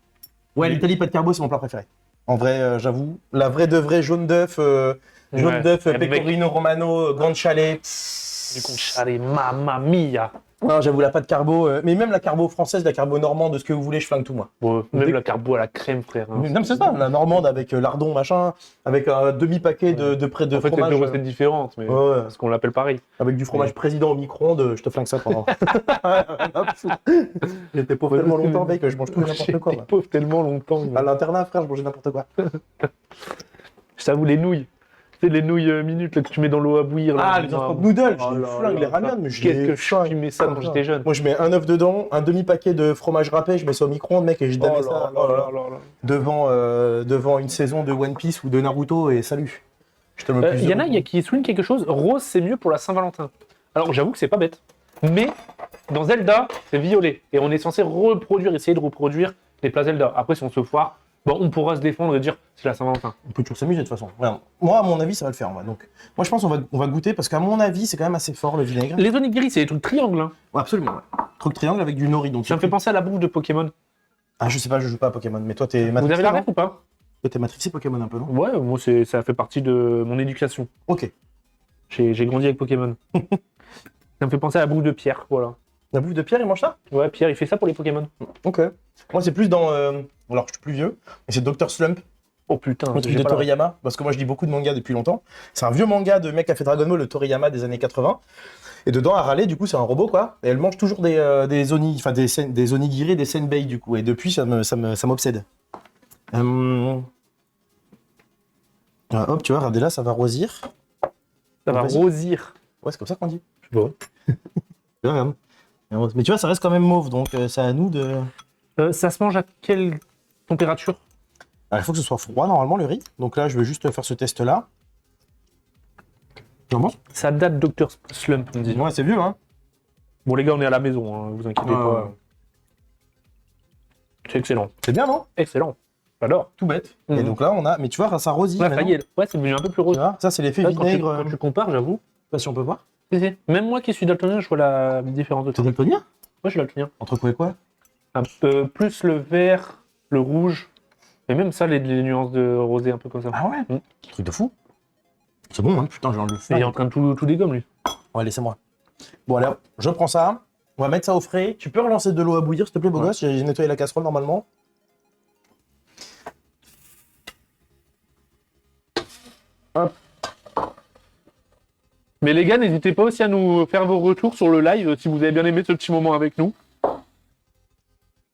Ouais, l'Italie, pas de carbo, c'est mon plat préféré. En vrai, j'avoue. La vraie de vraie jaune d'œuf, Avec pecorino romano, guanciale. du guanciale, mamma mia. Non, j'avoue, la pâte carbo, mais même la carbo française, la carbo normande, ce que vous voulez, je flingue tout, moi. Bon, même Dès- la carbo à la crème, frère. Hein. Non, mais c'est ça, la normande avec lardon, machin, avec un demi-paquet de près de En fait, c'est fromage. deux recettes différentes, mais Ouais, ouais. parce qu'on l'appelle pareil. Avec du fromage président au micro-ondes, je te flingue ça pendant. J'étais pauvre tellement longtemps, mec, que je mange tout et n'importe quoi. J'étais moi. pauvre tellement longtemps. À l'internat, frère, je mangeais n'importe quoi. Je t'avoue, les nouilles. Tu sais, les nouilles minutes là, que tu mets dans l'eau à bouillir. Là, Ah, les instant noodles, Oh je là flingue là, les ramen, mais Qu'est-ce que je fumais ça quand j'étais jeune. Moi, je mets un œuf dedans, un demi-paquet de fromage râpé, je mets ça au micro-ondes, mec, et je Oh damais là ça là là là là. devant une saison de One Piece ou de Naruto, et salut. Je te le plus Il y en heureux. a qui soulignent quelque chose. Rose, c'est mieux pour la Saint-Valentin. Alors, j'avoue que c'est pas bête. Mais dans Zelda, c'est violet. Et on est censé essayer de reproduire les plats Zelda. Après, si on se foire, Bon, on pourra se défendre et dire c'est la Saint-Valentin. On peut toujours s'amuser de toute façon. Voilà. Moi, à mon avis, ça va le faire. Donc, moi, je pense qu'on va goûter parce qu'à mon avis, c'est quand même assez fort le vinaigre. Les onigiri, c'est des trucs triangles. Hein. Ouais, absolument. Ouais. Truc triangle avec du nori. Donc Ça me fait penser à la bouffe de Pokémon. Ah, je sais pas, je joue pas à Pokémon, mais toi, t'es Vous matrixé. avez la non ref ou pas? Toi, t'es matrixé Pokémon un peu, non? Ouais, moi, ça fait partie de mon éducation. Ok. J'ai grandi avec Pokémon. Ça me fait penser à la bouffe de Pierre, voilà. La bouffe de Pierre, il mange ça? Ouais, Pierre, il fait ça pour les Pokémon. Ok. Moi, c'est plus dans. Alors, je suis plus vieux, mais c'est Dr. Slump, Oh putain, le truc j'ai de pas la- Toriyama. Parce que moi, je lis beaucoup de mangas depuis longtemps. C'est un vieux manga de mec qui a fait Dragon Ball, le Toriyama des années 80. Et dedans, à râler, du coup, c'est un robot, quoi. Et elle mange toujours des onigiri, des senbei, du coup. Et depuis, ça m'obsède. Ah, hop, tu vois, regardez là, ça va rosir. Ça va Vas-y. rosir. Ouais, c'est comme ça qu'on dit. Je sais pas. Regarde. Mais tu vois, ça reste quand même mauve, donc c'est à nous de. Ça se mange à quelle température? Alors, il faut que ce soit froid, normalement, le riz. Donc là, je vais juste faire ce test-là. Comment? Ça date Dr. Slump, on dit. Ouais, c'est vieux, hein. Bon, les gars, on est à la maison, hein, vous inquiétez Ouais, pas. ouais. C'est excellent. C'est bien, non? Excellent. J'adore. Tout bête. Mhm. Et donc là, on a. Mais tu vois, ça rosit. Ouais, maintenant. ça y est. Ouais, c'est devenu un peu plus Tu rose. vois, ça, c'est l'effet Ouais, quand, vinaigre. quand tu compares, j'avoue. Je sais pas si on peut voir. Si, si. Même moi qui suis daltonien, je vois la différence de T'es teint. daltonien? Moi, je suis daltonien. Entre quoi et quoi? Un peu plus le vert, le rouge, et même ça, les nuances de rosé un peu comme ça. Ah ouais? Mhm. Truc de fou. C'est bon, hein. Putain, j'ai envie de le Il faire. est en train de tout dégommer, lui. Ouais, laissez-moi. Bon, allez, hop, je prends ça. On va mettre ça au frais. Tu peux relancer de l'eau à bouillir, s'il te plaît, beau Ouais. gosse? J'ai nettoyé la casserole normalement. Mais les gars, n'hésitez pas aussi à nous faire vos retours sur le live si vous avez bien aimé ce petit moment avec nous.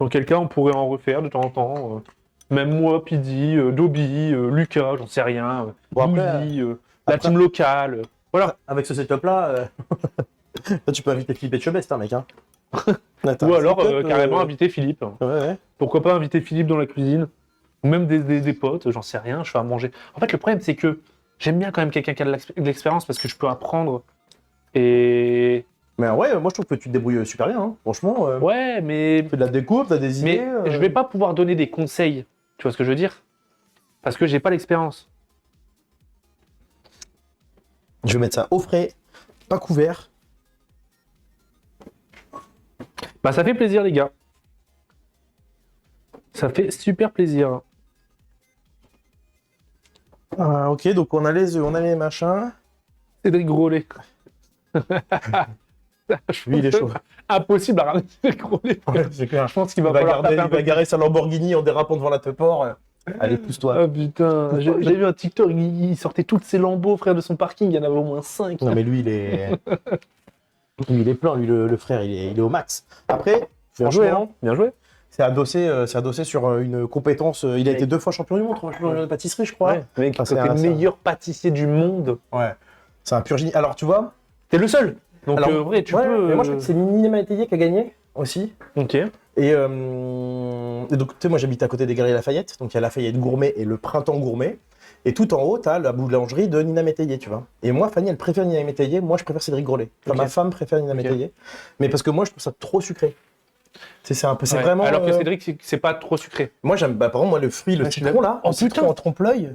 Dans quel cas, on pourrait en refaire de temps en temps. Même moi, Pidi, Dobby, Lucas, j'en sais rien. Bon, après, Douzy, la team locale. Voilà. Avec ce setup-là, là, tu peux inviter Philippe Etchebest, hein, mec. Hein. Ou alors carrément inviter Philippe. Ouais, ouais. Pourquoi pas inviter Philippe dans la cuisine? Ou même des potes, j'en sais rien, je fais à manger. En fait, le problème, c'est que j'aime bien quand même quelqu'un qui a de l'expérience parce que je peux apprendre. Et. Mais ouais, moi je trouve que tu te débrouilles super bien, hein. Franchement. Ouais, mais. Tu fais de la découpe, t'as des idées. Mais je vais pas pouvoir donner des conseils. Tu vois ce que je veux dire? Parce que j'ai pas l'expérience. Je vais mettre ça au frais, pas couvert. Bah, ça fait plaisir, les gars. Ça fait super plaisir. Ah, ok, donc on a les œufs, on a les machins. Cédric Grolet. Lui, il est chaud. Impossible à ramener Cédric Grolet. Ouais, c'est clair. Je pense qu'il Il va va, falloir taper un il peu. va garer sa Lamborghini en dérapant devant la Teuport. Allez, pousse-toi. Ah putain, j'ai vu un TikTok, il sortait toutes ses lambeaux, frère, de son parking, il y en avait au moins 5. Non, mais lui, il est. Lui, il est plein, lui, le frère, il est au max. Après, Bien joué, hein. franchement, Bien joué. c'est adossé sur une compétence. Il a été 2 fois champion du monde, 3 fois champion de pâtisserie, je crois. Ouais, mec, Ah, c'est t'es le un- meilleur pâtissier du monde. Ouais. C'est un pur génie. Alors, tu vois. T'es le seul. Donc, Alors, vrai, tu ouais, peux. mais moi, je crois que c'est Nina Métayer qui a gagné aussi. Ok. Et donc, tu sais, moi, j'habite à côté des Galeries Lafayette. Donc, il y a Lafayette Gourmet et le Printemps Gourmet. Et tout en haut, t'as la boulangerie de Nina Métayer, tu vois. Et moi, Fanny, elle préfère Nina Métayer. Moi, je préfère Cédric Grolet. Enfin, Ok. ma femme préfère Nina Ok. Métayer. Mais parce que moi, je trouve ça trop sucré. C'est un peu, c'est Ouais. vraiment. Alors que Cédric, c'est pas trop sucré. Moi, j'aime, bah, par exemple, moi, le fruit, le Ouais, je suis citron, là. Oh, le citron putain. en trompe-l'œil.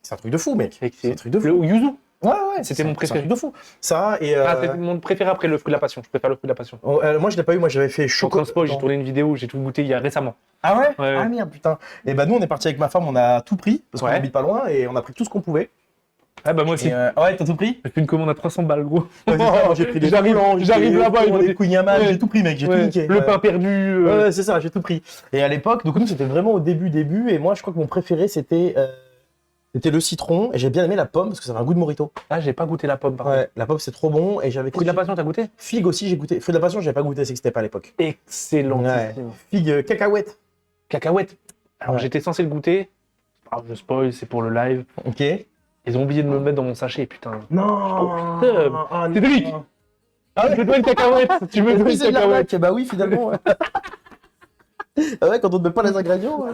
C'est un truc de fou, mec. C'est un truc de fou. Le yuzu. Ouais, ouais. C'était mon C'est préféré. un truc de fou. Ça, et. Ah, c'est mon préféré après le fruit de la passion. Je préfère le fruit de la passion. Moi, je l'ai pas eu. Moi, j'avais fait Sur chocolat. Transpo, j'ai tourné une vidéo, j'ai tout goûté il y a récemment. Ah ouais, Ouais, Ah ouais. merde, putain. Et bah, nous, on est parti avec ma femme, on a tout pris. Parce qu'on Ouais. habite pas loin et on a pris tout ce qu'on pouvait. Ah bah moi aussi. Et, ouais, t'as tout pris? J'ai fait une commande à 300 balles, gros. J'ai pris des J'arrive- boulons, j'arrive là-bas, ils vont des dire- kouign-amann, Ouais. j'ai tout pris, mec, j'ai tout Ouais. niqué. Le Ouais. pain perdu. Ouais, c'est ça, j'ai tout pris. Et à l'époque, donc nous, c'était vraiment au début. Et moi, je crois que mon préféré, c'était le citron. Et j'ai bien aimé la pomme parce que ça avait un goût de mojito. Ah, j'ai pas goûté la pomme, par contre. Ouais, la pomme, c'est trop bon. Et j'avais Fruit de la passion, t'as goûté? Figue aussi, j'ai goûté. Fruit de la passion, j'avais pas goûté, c'est que c'était pas à l'époque. Excellent. Ouais. Figue cacahuète. Cacahuète. Alors Ouais. j'étais censé le goûter. Ah, je spoil, c'est pour le live. Ok. Ils ont oublié de me le mettre dans mon sachet, putain. Non. putain. Ah, non. Cédric. Ah Tu me dois une cacahuète. Tu me dois Oui, une c'est de cacahuète. l'arnaque. Bah oui, finalement. Ouais. Ah ouais, quand on te met pas les ingrédients.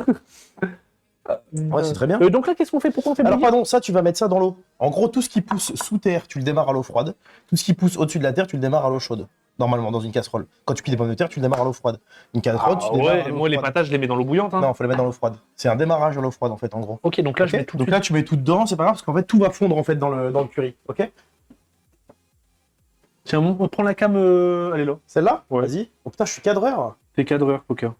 Ouais, c'est très bien. Donc là, qu'est-ce qu'on fait? Pourquoi on fait Alors bouillir? pardon, ça tu vas mettre ça dans l'eau. En gros, tout ce qui pousse sous terre, tu le démarres à l'eau froide. Tout ce qui pousse au-dessus de la terre, tu le démarres à l'eau chaude. normalement, dans une casserole. Quand tu cuis des pommes de terre, tu le démarres à l'eau froide. Une casserole, tu démarres à Ouais, l'eau moi les froide. patates, je les mets dans l'eau bouillante. Hein. Non, faut les mettre dans l'eau froide. C'est un démarrage à l'eau froide, en fait, en gros. Ok, donc là, je Ok. mets tout de Donc suite. là, tu mets tout dedans, c'est pas grave, parce qu'en fait, tout va fondre, en fait, dans le curry. Ok. Tiens, prends la cam, elle est là. Celle-là. Ouais. Vas-y. Oh putain, je suis cadreur. T'es cadreur, Poker.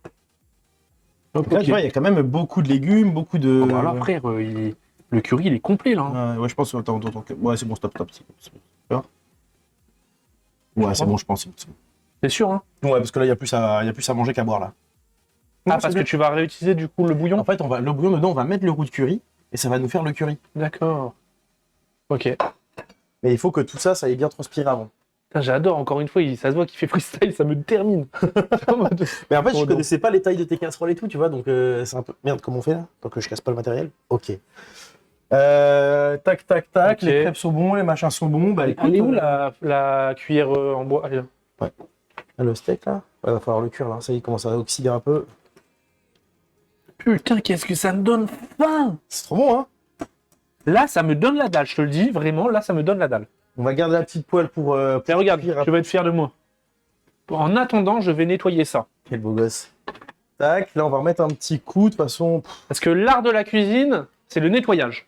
Hop, Donc là, ok. tu vois, il y a quand même beaucoup de légumes, beaucoup de. Oh, bah là, frère, le curry, il est complet, là. Hein. Ouais, je pense. Attends. Ouais, c'est bon, stop. C'est bon. Ouais, c'est bon, je pense. C'est bon. C'est sûr, hein. Ouais, parce que là, il y a plus à manger qu'à boire, là. Ah, Non, parce c'est que tu vas réutiliser, du coup, le bouillon. En fait, le bouillon dedans, on va mettre le roux de curry et ça va nous faire le curry. D'accord. Ok. Mais il faut que tout ça ait bien transpiré avant. Putain, j'adore, encore une fois, ça se voit qu'il fait freestyle, ça me termine. En mode- Mais en fait, Oh je non. connaissais pas les tailles de tes casseroles et tout, tu vois, donc c'est un peu. Merde, comment on fait là? Tant que je casse pas le matériel. Ok. Tac. Ok. Les crêpes sont bons, les machins sont bons. Bah, écoute, Elle est où la cuillère en bois? Elle est là. le steak là? Ouais, va falloir le cuire là. Ça y est, il commence à oxyder un peu. Putain, qu'est-ce que ça me donne faim! C'est trop bon, hein? Là, ça me donne la dalle, je te le dis, vraiment, là, ça me donne la dalle. On va garder la petite poêle pour. Tiens, regarde, cuire. tu vas être fier de moi. En attendant, je vais nettoyer ça. Quel beau gosse. Tac, là, on va remettre un petit coup. De toute façon, Parce que l'art de la cuisine, c'est le nettoyage.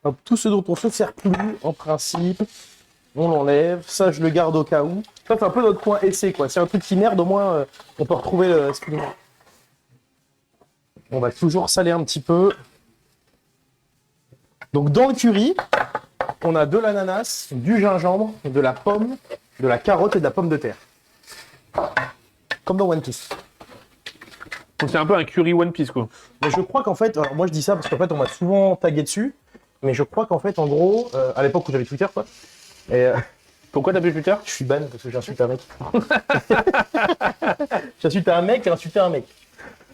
hop, tout ce dont on se sert plus, en principe, on l'enlève. Ça, je le garde au cas où. Ça, c'est un peu notre point essai, quoi. C'est un truc qui merde, au moins, on peut retrouver le. Excusez-moi. On va toujours saler un petit peu. Donc, dans le curry, on a de l'ananas, du gingembre, de la pomme, de la carotte et de la pomme de terre. Comme dans One Piece. Donc c'est un peu un curry One Piece, quoi. Mais je crois qu'en fait, alors moi je dis ça parce qu'en fait on m'a souvent tagué dessus, mais je crois qu'en fait en gros, à l'époque où j'avais Twitter quoi, et Pourquoi t'as plus Twitter? je suis ban parce que j'ai insulté un mec. J'ai insulté un mec et insulté un mec.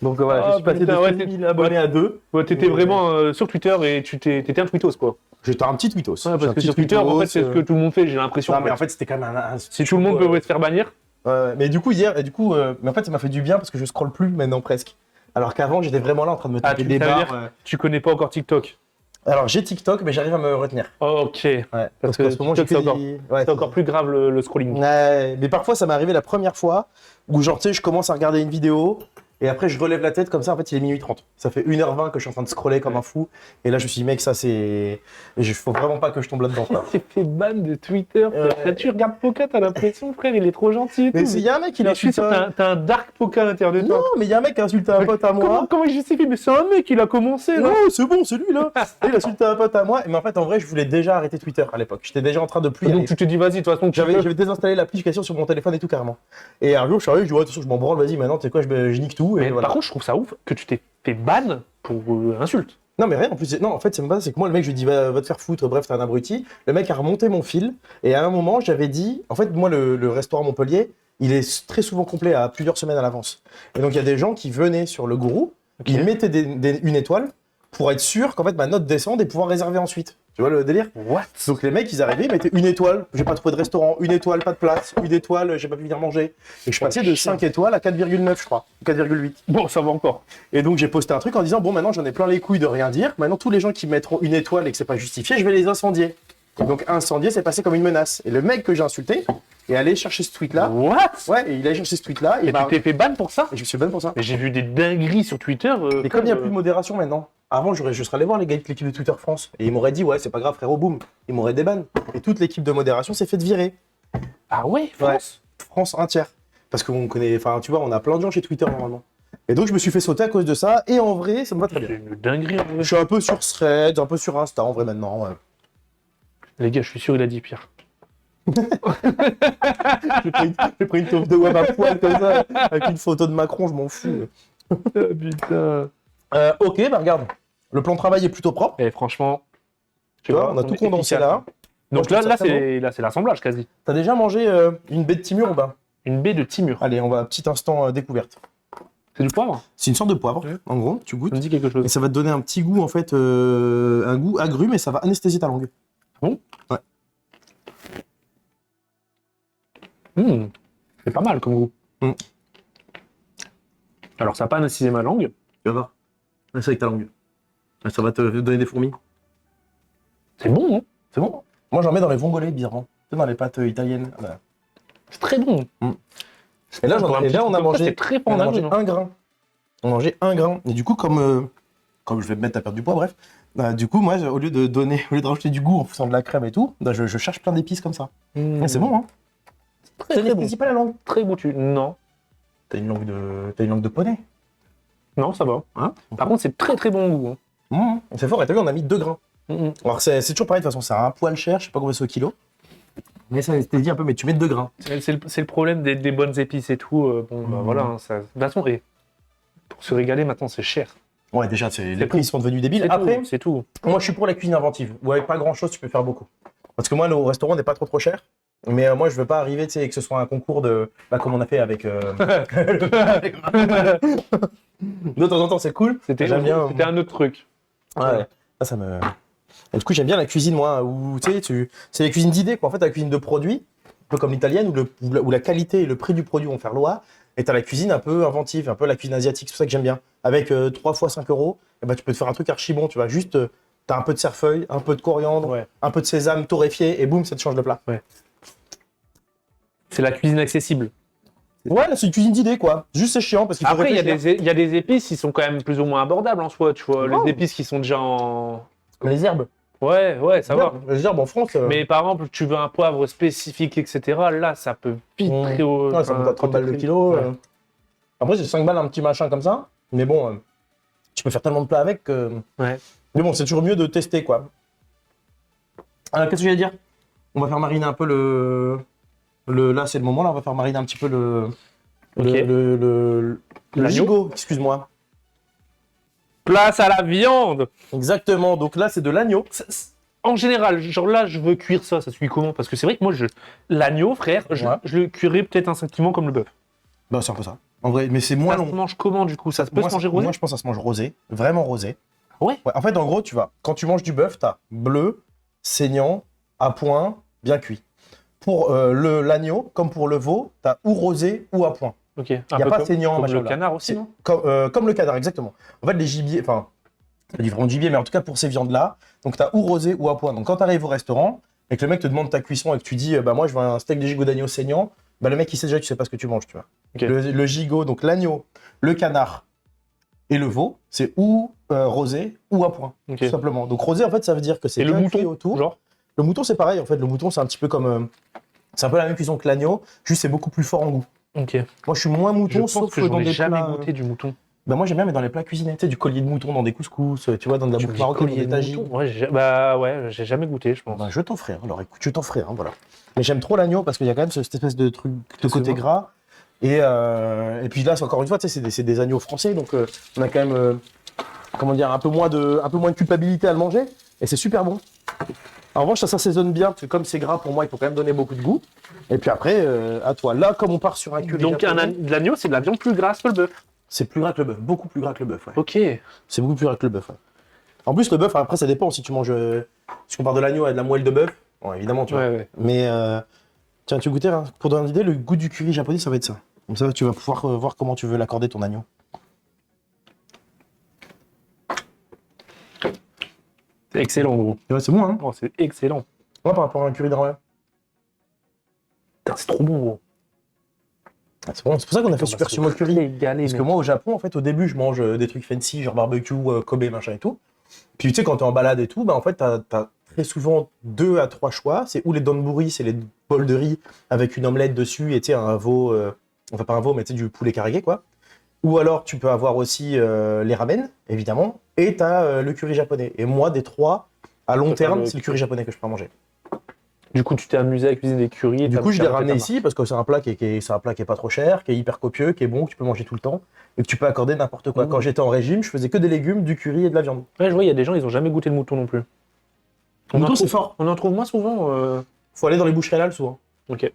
Donc voilà, Ah, je suis passé putain, de ouais, 7 000 abonnés à 2. Ouais, t'étais vraiment sur Twitter et t'étais un tweetos, quoi. J'étais un petit tweetos. Ouais, J'étais un parce que petit sur Twitter, en fait, c'est ce tweetos, que tout le monde fait, j'ai l'impression. Non mais en fait c'était quand même si tout le monde peut se faire bannir, mais du coup hier, mais en fait ça m'a fait du bien parce que je scrolle plus maintenant presque. Alors qu'avant j'étais vraiment là en train de me taper des ça veut barres. dire tu connais pas encore TikTok. Alors j'ai TikTok mais j'arrive à me retenir. Ok. Ouais, Parce que qu'en ce moment, TikTok, j'ai c'est fait encore, ouais, c'est encore plus grave le scrolling. Ouais, mais parfois ça m'est arrivé la première fois où genre tu sais je commence à regarder une vidéo et après je relève la tête comme ça en fait il est minuit 30. Ça fait 1h20 que je suis en train de scroller comme un fou et là je me suis dit mec ça c'est... Il faut vraiment pas que je tombe là-dedans quoi. Il s'est fait ban de Twitter. Ouais. Tu regardes Poca, t'as l'impression, frère, il est trop gentil. Et Mais tout. il y a un mec qui Mais je suis insulte sûr, t'as un dark Poca à l'intérieur de toi. Non mais il y a un mec qui a insulté un pote à moi. Comment il justifie? Mais c'est un mec, il a commencé là. Non c'est bon c'est lui là. Et il a insulté un pote à moi mais en fait en vrai je voulais déjà arrêter Twitter à l'époque. J'étais déjà en train de plus y Donc aller. tu te dis, vas-y, de toute façon, J'avais désinstallé l'application sur mon téléphone et tout carrément. Et un jour je suis arrivé je dis ouais de toute façon je m'en branle vas-y maintenant tu sais quoi je nique tout et Mais voilà. par contre, je trouve ça ouf que tu t'es fait ban pour insulte. Non mais rien en plus, non en fait c'est même pas ça, c'est que moi le mec je lui dis va te faire foutre, bref t'es un abruti. Le mec a remonté mon fil et à un moment j'avais dit, en fait moi le restaurant Montpellier, il est très souvent complet à plusieurs semaines à l'avance. Et donc il y a des gens qui venaient sur le gourou, ils mettaient une étoile pour être sûr qu'en fait ma note descende et pouvoir réserver ensuite. Tu vois le délire? What? Donc les mecs ils arrivaient, ils mettaient une étoile, j'ai pas trouvé de restaurant, une étoile, pas de place, une étoile, j'ai pas pu venir manger. Et je passais de 5 étoiles à 4,9 je crois, ou 4,8. Bon, ça va encore. Et donc j'ai posté un truc en disant bon maintenant j'en ai plein les couilles de rien dire. Maintenant tous les gens qui mettront une étoile et que c'est pas justifié, je vais les incendier. Et donc incendier c'est passé comme une menace. Et le mec que j'ai insulté est allé chercher ce tweet là. What? Ouais, et il a allé chercher ce tweet là Et tu t'es fait ban pour ça? et je me suis ban pour ça. Mais j'ai vu des dingueries sur Twitter. Et comme il n'y a plus de modération maintenant, avant je serais allé voir les gars de l'équipe de Twitter France et ils m'auraient dit ouais c'est pas grave frérot boum, ils m'auraient déban. Et toute l'équipe de modération s'est fait virer. Ah ouais, France? France entière. Parce qu'on connaît, enfin tu vois on a plein de gens chez Twitter normalement. Et donc je me suis fait sauter à cause de ça et en vrai ça me va très bien. C'est une dinguerie en vrai. Je suis un peu sur Threads, un peu sur Insta en vrai maintenant. Ouais. Les gars, je suis sûr il a dit pire. J'ai pris une taupe de web à poil comme ça, avec une photo de Macron, je m'en fous. Ah, putain. Ok, bah regarde, le plan de travail est plutôt propre. Et franchement, Tu vois, on a tout condensé là. Donc Moi, je là, trouve ça très c'est l'assemblage quasi. T'as déjà mangé une baie de Timur ou pas? Une baie de Timur. Allez, on va un petit instant découverte. C'est du poivre? C'est une sorte de poivre, en gros, tu goûtes. Ça me dit quelque Et chose. ça va te donner un petit goût, en fait, un goût agrume et ça va anesthésier ta langue. Bon? Ouais. C'est pas mal comme goût. Alors, ça n'a pas anesthésié ma langue. Tu vas voir. C'est avec ta langue. Ça va te donner des fourmis. C'est bon, hein? C'est bon. Moi, j'en mets dans les vongolais, bizarrement. Tu sais, dans les pâtes italiennes. Voilà. C'est très bon. Et là, Pour un petit on a truc comme ça, mangé, c'est très on a fondable, mangé non un grain. On a mangé un grain. Et du coup, comme je vais me mettre à perdre du poids, bref, du coup, moi, au lieu de rajouter du goût en faisant de la crème et tout, bah, je cherche plein d'épices comme ça. Et c'est bon, hein. Très, très bon. C'est pas la langue. Très goûtu. Non. T'as une langue de poney. Non, ça va. Hein. Par contre, c'est très très bon goût. C'est fort, et t'as vu, on a mis 2 grains. Alors, c'est toujours pareil, de toute façon, c'est un poil cher, je sais pas combien c'est au kilo. Mais ça anesthésie un peu, mais tu mets 2 grains. C'est le problème des bonnes épices et tout. Bah voilà. Hein, ça... De toute façon, pour se régaler maintenant, c'est cher. Ouais, déjà, les prix sont devenus débiles. C'est Après, tout, c'est tout. moi, je suis pour la cuisine inventive, où avec pas grand chose, tu peux faire beaucoup. Parce que moi, au restaurant n'est pas trop cher. Mais moi, je veux pas arriver, tu sais, que ce soit un concours de. Bah, comme on a fait avec. De temps en temps, c'est cool. J'aime bien. C'était un autre truc. Ouais. Ça me. Et du coup, j'aime bien la cuisine, moi, où tu sais, c'est la cuisine d'idées, quoi. En fait, la cuisine de produits, un peu comme l'italienne, où la qualité et le prix du produit vont faire loi. Et t'as la cuisine un peu inventive, un peu la cuisine asiatique, c'est pour ça que j'aime bien. Avec 3 fois 5 €, et bah, tu peux te faire un truc archi bon, tu vois. Juste, t'as un peu de cerfeuil, un peu de coriandre, un peu de sésame torréfié, et boum, ça te change le plat. Ouais. C'est la cuisine accessible. Ouais, c'est une cuisine d'idées, quoi. Juste, c'est chiant parce qu'il faut Après, il réfléchir. y a des épices qui sont quand même plus ou moins abordables en soi, tu vois. Oh. Les épices qui sont déjà en. Les herbes. Ouais, ça va. Les herbes en France. Mais par exemple, tu veux un poivre spécifique, etc. Là, ça peut vite très haut. Ouais, ça coûte à 30 balles le kilo. Ouais. Après, c'est 5 balles un petit machin comme ça. Mais bon, tu peux faire tellement de plats avec que. Ouais. Mais bon, c'est toujours mieux de tester, quoi. Qu'est-ce que je vais dire? On va faire mariner un peu Là, c'est le moment, là, on va faire mariner un petit peu le L'agneau. gigot, excuse-moi. Place à la viande. Exactement, donc là, c'est de l'agneau. En général, genre là, je veux cuire ça se cuit comment? Parce que c'est vrai que moi, l'agneau, frère, je le cuirais peut-être instinctivement comme le bœuf. Bah, c'est un peu ça. En vrai, mais c'est moins Ça long. se mange comment, du coup? Ça peut se manger rosé? Moi, je pense que ça se mange rosé, vraiment rosé. Ouais. En fait, en gros, tu vois, quand tu manges du bœuf, t'as bleu, saignant, à point, bien cuit. Pour l'agneau, comme pour le veau, t'as ou rosé ou à point. Ok. Il n'y a pas saignant, comme machin. le canard aussi, non? Comme le canard, exactement. En fait, les gibiers, enfin, c'est différent de gibier, mais en tout cas pour ces viandes-là, donc t'as ou rosé ou à point. Donc quand t'arrives au restaurant et que le mec te demande ta cuisson et que tu dis, bah moi je veux un steak de gigot d'agneau saignant, bah le mec il sait déjà que tu sais pas ce que tu manges, tu vois. Okay. Le gigot, donc l'agneau, le canard et le veau, c'est ou rosé ou à point, tout simplement. Donc rosé, en fait, ça veut dire que c'est bien cuit autour. Genre le mouton, c'est pareil, en fait. Le mouton, c'est un petit peu comme. C'est un peu la même cuisson que l'agneau, juste c'est beaucoup plus fort en goût. Ok. Moi, je suis moins mouton, sauf que dans des jamais plats. goûté du mouton. Bah moi, j'aime bien, mais dans les plats cuisinés, tu sais, du collier de mouton dans des couscous, tu vois, dans de la bouffe marocaine, dans des tagines. Ouais, j'ai jamais goûté, je pense. Bah, je t'en ferai, alors écoute, je t'en ferai, voilà. Mais j'aime trop l'agneau parce qu'il y a quand même cette espèce de truc de côté gras. Et puis là, encore une fois, tu sais, c'est des agneaux français, donc on a quand même, comment dire, un peu moins de culpabilité à le manger, et c'est super bon. En revanche, ça s'assaisonne bien, parce que comme c'est gras, pour moi, il faut quand même donner beaucoup de goût. Et puis après, à toi. Là, comme on part sur un curry donc l'agneau, c'est de la viande plus grasse que le bœuf. C'est plus gras que le bœuf, beaucoup plus gras que le bœuf, ouais. Ok. C'est beaucoup plus gras que le bœuf, ouais. En plus, le bœuf, après, ça dépend si tu manges. Si on part de l'agneau à de la moelle de bœuf, bon, évidemment, tu vois. Ouais. Mais tiens, tu goûtais, hein, pour donner une idée, le goût du curry japonais, ça va être ça. Comme ça, tu vas pouvoir voir comment tu veux l'accorder ton agneau. C'est excellent, gros. Ouais, c'est bon, hein. Oh, c'est excellent. Ouais, par rapport à un curry normal. C'est trop bon, gros. Ah, c'est bon, c'est pour ça qu'on a fait Super Sumo Curry. Parce que moi, au Japon, en fait, au début, je mange des trucs fancy, genre barbecue, Kobe, machin et tout. Puis tu sais, quand t'es en balade et tout, bah en fait, t'as très souvent 2 à 3 choix. C'est ou les donburi, c'est les bols de riz avec une omelette dessus et tu sais, un veau, enfin pas un veau, mais tu sais, du poulet karage, quoi. Ou alors, tu peux avoir aussi les ramen, évidemment, et t'as le curry japonais. Et moi, des 3, à long terme, c'est le curry japonais que je peux manger. Du coup, tu t'es amusé à cuisiner des currys. Du coup, je l'ai ramené ici parce que c'est un plat qui est pas trop cher, qui est hyper copieux, qui est bon, que tu peux manger tout le temps et que tu peux accorder n'importe quoi. Quand j'étais en régime, je faisais que des légumes, du curry et de la viande. Ouais, je vois, il y a des gens, ils ont jamais goûté le mouton non plus. Le mouton, c'est fort. On en trouve moins souvent. Faut aller dans les boucheries halal souvent. Ok.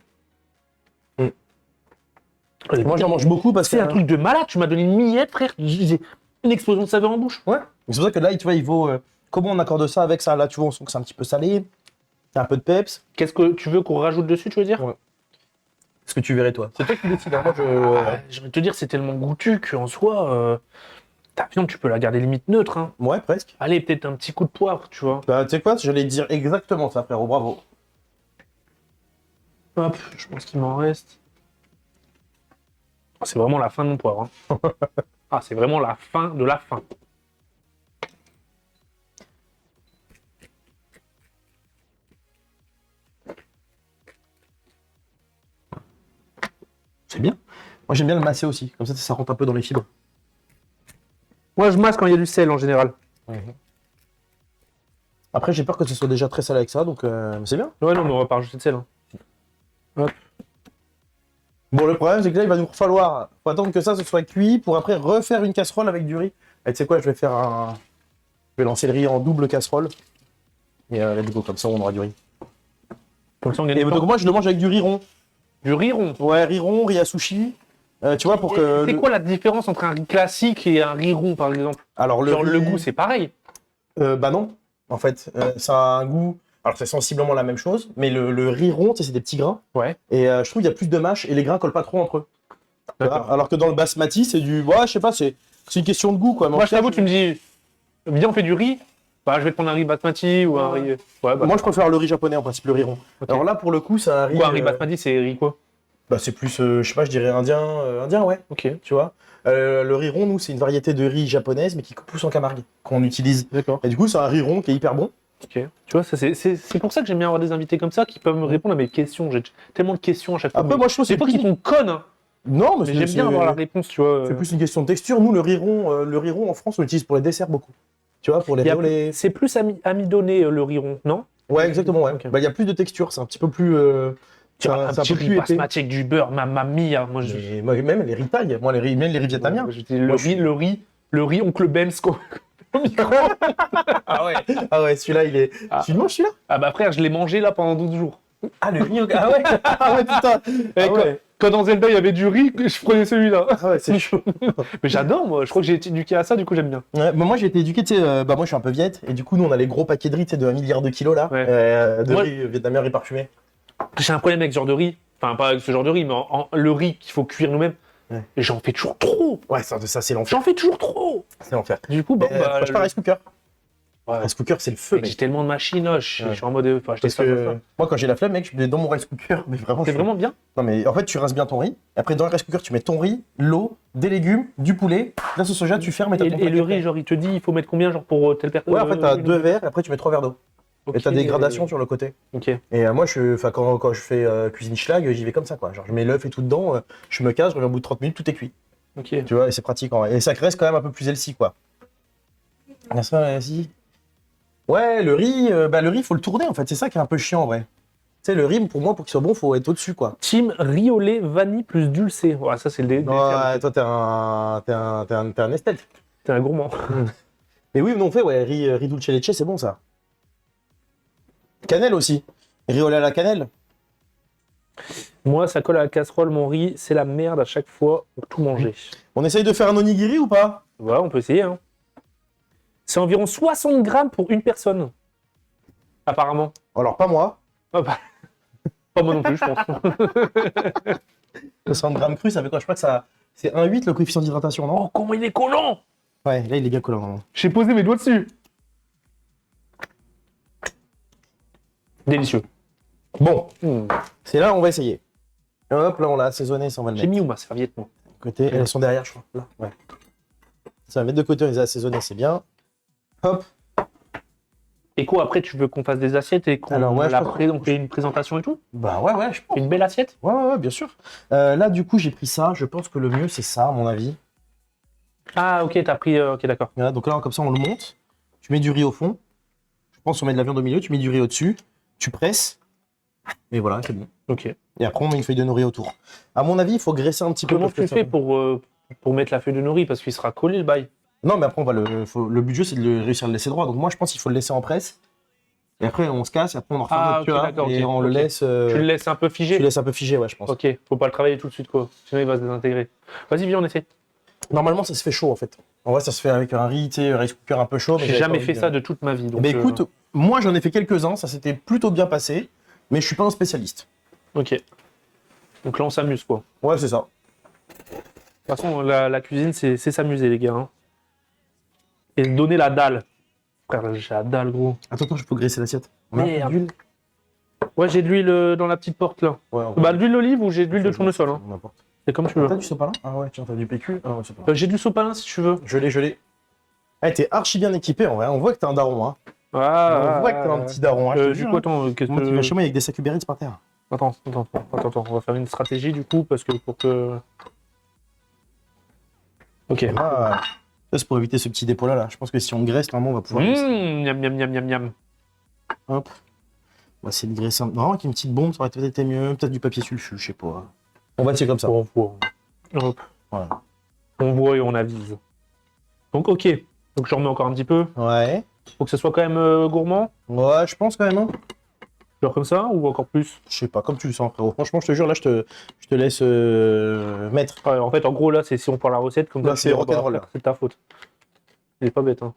Moi, j'en mange beaucoup parce que c'est un truc de malade. Tu m'as donné une miette, frère. J'ai une explosion de saveur en bouche. Ouais. C'est pour ça que là, tu vois, il vaut. Comment on accorde ça avec ça? Là, tu vois, on sent que c'est un petit peu salé. Un peu de peps. Qu'est-ce que tu veux qu'on rajoute dessus, tu veux dire? Ouais. Ce que tu verrais, toi. C'est toi qui décides. Moi, je vais te dire, c'est tellement goûtu qu'en soi, ta viande, tu peux la garder limite neutre. Hein. Ouais, presque. Allez, peut-être un petit coup de poivre, tu vois. Bah, tu sais quoi, j'allais dire exactement ça, frérot. Bravo. Hop, je pense qu'il m'en reste. Oh, c'est vraiment la fin de mon poivre. Hein. Ah, c'est vraiment la fin de la fin. C'est bien. Moi, j'aime bien le masser aussi. Comme ça rentre un peu dans les fibres. Moi, je masse quand il y a du sel en général. Après, j'ai peur que ce soit déjà très salé avec ça, donc c'est bien. Ouais, non, mais on va pas rajouter de sel. Hein. Hop. Bon, le problème, c'est que là, il va nous falloir. Faut attendre que ça se soit cuit pour après refaire une casserole avec du riz. Et tu sais quoi, je vais lancer le riz en double casserole. Et let's go, comme ça, on aura du riz. Comme ça, on gagne Et du temps. donc, moi, je le mange avec du riz rond. Du riz rond. Ouais, riz rond, riz à sushi. Tu vois, pour que. C'est quoi la différence entre un riz classique et un riz rond, par exemple? Alors, Genre, le riz- goût, c'est pareil. Bah non, en fait, ça a un goût. Alors c'est sensiblement la même chose, mais le riz rond, tu sais, c'est des petits grains. Ouais. Et je trouve qu'il y a plus de mâche et les grains collent pas trop entre eux. Tu vois. D'accord. Alors que dans le basmati, c'est du. Ouais, je sais pas, c'est une question de goût quoi. Mais en Moi, tout je cas, t'avoue, tu me dis, viens, on fait du riz. Bah, je vais te prendre un riz basmati ou un riz. Ouais, bah. Moi je préfère le riz japonais en principe, le riz rond. Ok. Alors là, pour le coup, c'est un riz. Quoi, un riz basmati, c'est riz quoi? Bah, c'est plus, je sais pas, je dirais indien, indien, ouais, Ok, tu vois. Le riz rond, nous, c'est une variété de riz japonaise, mais qui pousse en Camargue, qu'on utilise. d'accord. Et du coup, c'est un riz rond qui est hyper bon. Ok. Tu vois, ça, c'est pour ça que j'aime bien avoir des invités comme ça qui peuvent me répondre à mes questions. J'ai tellement de questions à chaque fois. Après, mais moi, je trouve que des fois qui sont connes, hein. Non, Mais j'aime bien avoir la réponse, tu vois. C'est plus une question de texture. Nous, le riz rond en France, on l'utilise pour les desserts beaucoup. Tu vois, pour les Il y a- riolets. C'est plus amidonné le riz rond, non? Ouais, exactement, ouais. Ok. Bah, il y a plus de texture, c'est un petit peu plus. Tu vois, un c'est petit peu riz plus épais. basmati avec du beurre, mamma mia. Moi, je. Mais moi, même les riz thaï, moi, même les riz vietnamiens. Le riz Oncle Ben's, quoi. Au micro. Ah ouais, celui-là, il est. Ah. Tu le manges celui-là? Ah bah frère, je l'ai mangé là pendant 12 jours. Ah, le riz. Ah ouais, ah ouais, putain. Et Ah quand, ouais. quand dans Zelda il y avait du riz, je prenais celui-là. Ah ouais, c'est chaud. Mais j'adore, moi. Je crois que j'ai été éduqué à ça, du coup j'aime bien. Ouais, bah, moi, j'ai été éduqué, tu sais, bah, moi, je suis un peu viette, et du coup, nous, on a les gros paquets de riz, tu sais, de 1 milliard de kilos, là, Ouais. de Moi- riz vietnamien, riz parfumé. J'ai un problème avec ce genre de riz. Enfin, pas avec ce genre de riz, mais le riz qu'il faut cuire nous-mêmes. Ouais. Et j'en fais toujours trop. Ouais, ça c'est l'enfer. J'en fais toujours trop. C'est l'enfer. Du coup, bon, Moi, je pars rice cooker. ouais. Rice cooker, c'est le feu, Mec, mec. j'ai tellement de machines, là, je Ouais. suis en mode. Enfin, je Parce teste que ça. moi, quand j'ai la flemme, mec, je mets dans mon rice cooker, mais vraiment. C'est je- vraiment bien. Non, mais en fait, tu rinces bien ton riz. Après, dans le rice cooker, tu mets ton riz, l'eau, des légumes, du poulet, la sauce soja, tu fermes et t'as ton Et paquet le prêt. riz, genre, il te dit, il faut mettre combien, genre, pour telle personne? Ouais, en fait, t'as 2 verres, et après, tu mets 3 verres d'eau. Ok. Et t'as des gradations sur le côté. Ok. Et moi, quand je fais cuisine schlag, j'y vais comme ça, quoi. Genre, je mets l'œuf et tout dedans, je me casse, je reviens au bout de 30 minutes, tout est cuit. Ok. Tu vois, et c'est pratique, en vrai. Et ça reste quand même un peu plus healthy, quoi. N'est-ce pas, healthy? Ouais, le riz, faut le tourner, en fait. C'est ça qui est un peu chiant, en vrai. Tu sais, le riz, pour moi, pour qu'il soit bon, faut être au-dessus, quoi. Team riz au lait, vanille plus dulcé. Voilà, ça, c'est le dessert. Ouais, toi, t'es un esthète. T'es un gourmand. Mais oui, mais on fait, ouais, riz dulce leche, c'est bon, ça. Cannelle aussi. Riz au lait à la cannelle. Moi, ça colle à la casserole, mon riz, c'est la merde à chaque fois pour tout manger. On essaye de faire un onigiri ou pas? Voilà, on peut essayer. Hein. C'est environ 60 grammes pour une personne. Apparemment. Alors, pas moi. Ah bah, pas moi non plus, je pense. 60 grammes cru, ça fait quoi? Je crois que ça. C'est 1,8 le coefficient d'hydratation, non? Oh, comment il est collant! Ouais, là, il est bien collant. Vraiment. J'ai posé mes doigts dessus. Délicieux. Bon, Mmh. c'est là, on va essayer. Hop, là, on l'a assaisonné, ça, on va le J'ai mettre. mis où ma serviette, moi? Côté, elles sont derrière, je crois. Là, ouais. Ça va mettre de côté, on les a assaisonnés, c'est bien. Hop. Et quoi, après, tu veux qu'on fasse des assiettes et qu'on Alors, ouais, je pense on fait une présentation et tout? Bah ouais, je pense. Une belle assiette? Ouais, bien sûr. Là, du coup, j'ai pris ça. Je pense que le mieux, c'est ça, à mon avis. Ah, ok, t'as pris. Ok, d'accord. Voilà, donc là, comme ça, on le monte. Tu mets du riz au fond. Je pense qu'on met de la viande au milieu. Tu mets du riz au-dessus. Tu presses. Et voilà, c'est bon. Ok. Et après, on met une feuille de nori autour. À mon avis, il faut graisser un petit peu. Comment parce que tu ça- fais pour mettre la feuille de nori? Parce qu'il sera collé le bail. Non, mais après, le but du jeu, c'est de réussir à le laisser droit. Donc moi, je pense qu'il faut le laisser en presse. Et après, on se casse. Et après, on en refait un Ah, autre, tu ok, vois, d'accord, et ok, on le ok. laisse. Tu le laisses un peu figé? Tu laisses un peu figé, ouais, je pense. Ok, faut pas le travailler tout de suite, quoi. Sinon, il va se désintégrer. Vas-y, viens, on essaie. Normalement, ça se fait chaud, en fait. En vrai, ça se fait avec un riz, tu sais, rice cooker un peu chaud. mais J'ai j'avais jamais pas fait envie ça de- de toute ma vie. Donc, Mais écoute, moi, j'en ai fait quelques-uns. Ça s'était plutôt bien passé. Mais je suis pas un spécialiste. Ok. Donc là, on s'amuse, quoi. Ouais, c'est ça. De toute façon, la cuisine, c'est s'amuser, les gars. Hein. Et se donner la dalle. Frère, j'ai la dalle, gros. Attends, je peux graisser l'assiette. On met un peu Merde. d'huile. Ouais, j'ai de l'huile dans la petite porte là. Ouais, Bah, de l'huile d'olive ou j'ai de l'huile de tournesol. Hein. N'importe. C'est comme tu veux. T'as du sopalin? Ah ouais, tiens, t'as du PQ? Ah ouais, sopalin. J'ai du sopalin si tu veux. Je l'ai. Eh, t'es archi bien équipé en vrai, on voit que t'es un daron, hein. On voit que t'es un petit daron, hein. je te Du jure, coup, hein. attends, qu'est-ce Moi, tu vas que. chez moi avec des sacs Uber Eats par terre. Attends, on va faire une stratégie du coup, parce que pour que. Ok. Ah, ça, c'est pour éviter ce petit dépôt là. Je pense que si on graisse, normalement, on va pouvoir. Miam, miam, miam, miam, miam. Hop. On va essayer de graisser un. Non, avec une petite bombe, ça aurait peut-être été mieux. Peut-être du papier sulfu, je sais pas. On va tirer comme ça. On voit. Hop. Voilà. On voit et on avise. Donc, ok. Donc, je remets encore un petit peu. Ouais. Faut que ce soit quand même gourmand. Ouais, je pense quand même. Hein. Genre comme ça ou encore plus? Je sais pas, comme tu le sens, frérot. Franchement, je te jure, là, je te laisse mettre. Ouais, en fait, en gros, là, c'est si on prend la recette, comme Là, ça, tu c'est dis, rock'n'roll, là. c'est ta faute. Il est pas bête, hein.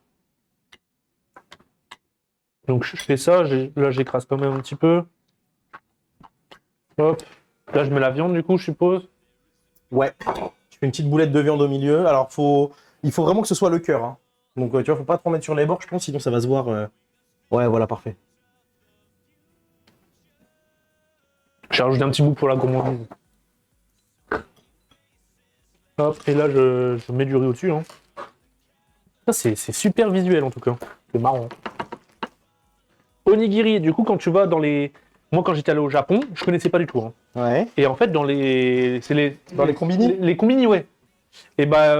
Donc, je fais ça. Là, j'écrase quand même un petit peu. Hop. Là, je mets la viande, du coup, je suppose. Ouais. Tu fais une petite boulette de viande au milieu. Alors, il faut vraiment que ce soit le cœur. Hein. Donc, tu vois, faut pas trop mettre sur les bords, je pense, sinon ça va se voir. Ouais, voilà, parfait. J'ai rajouté un petit bout pour la gourmandise. Hop, et là, je mets du riz au-dessus. Hein. Ça, c'est super visuel, en tout cas. C'est marrant. Onigiri, du coup, quand tu vas dans les... Moi, quand j'étais allé au Japon, je connaissais pas du tout. Hein. Ouais. Et en fait, dans les... Dans les combini Les combini, ouais. Et bah,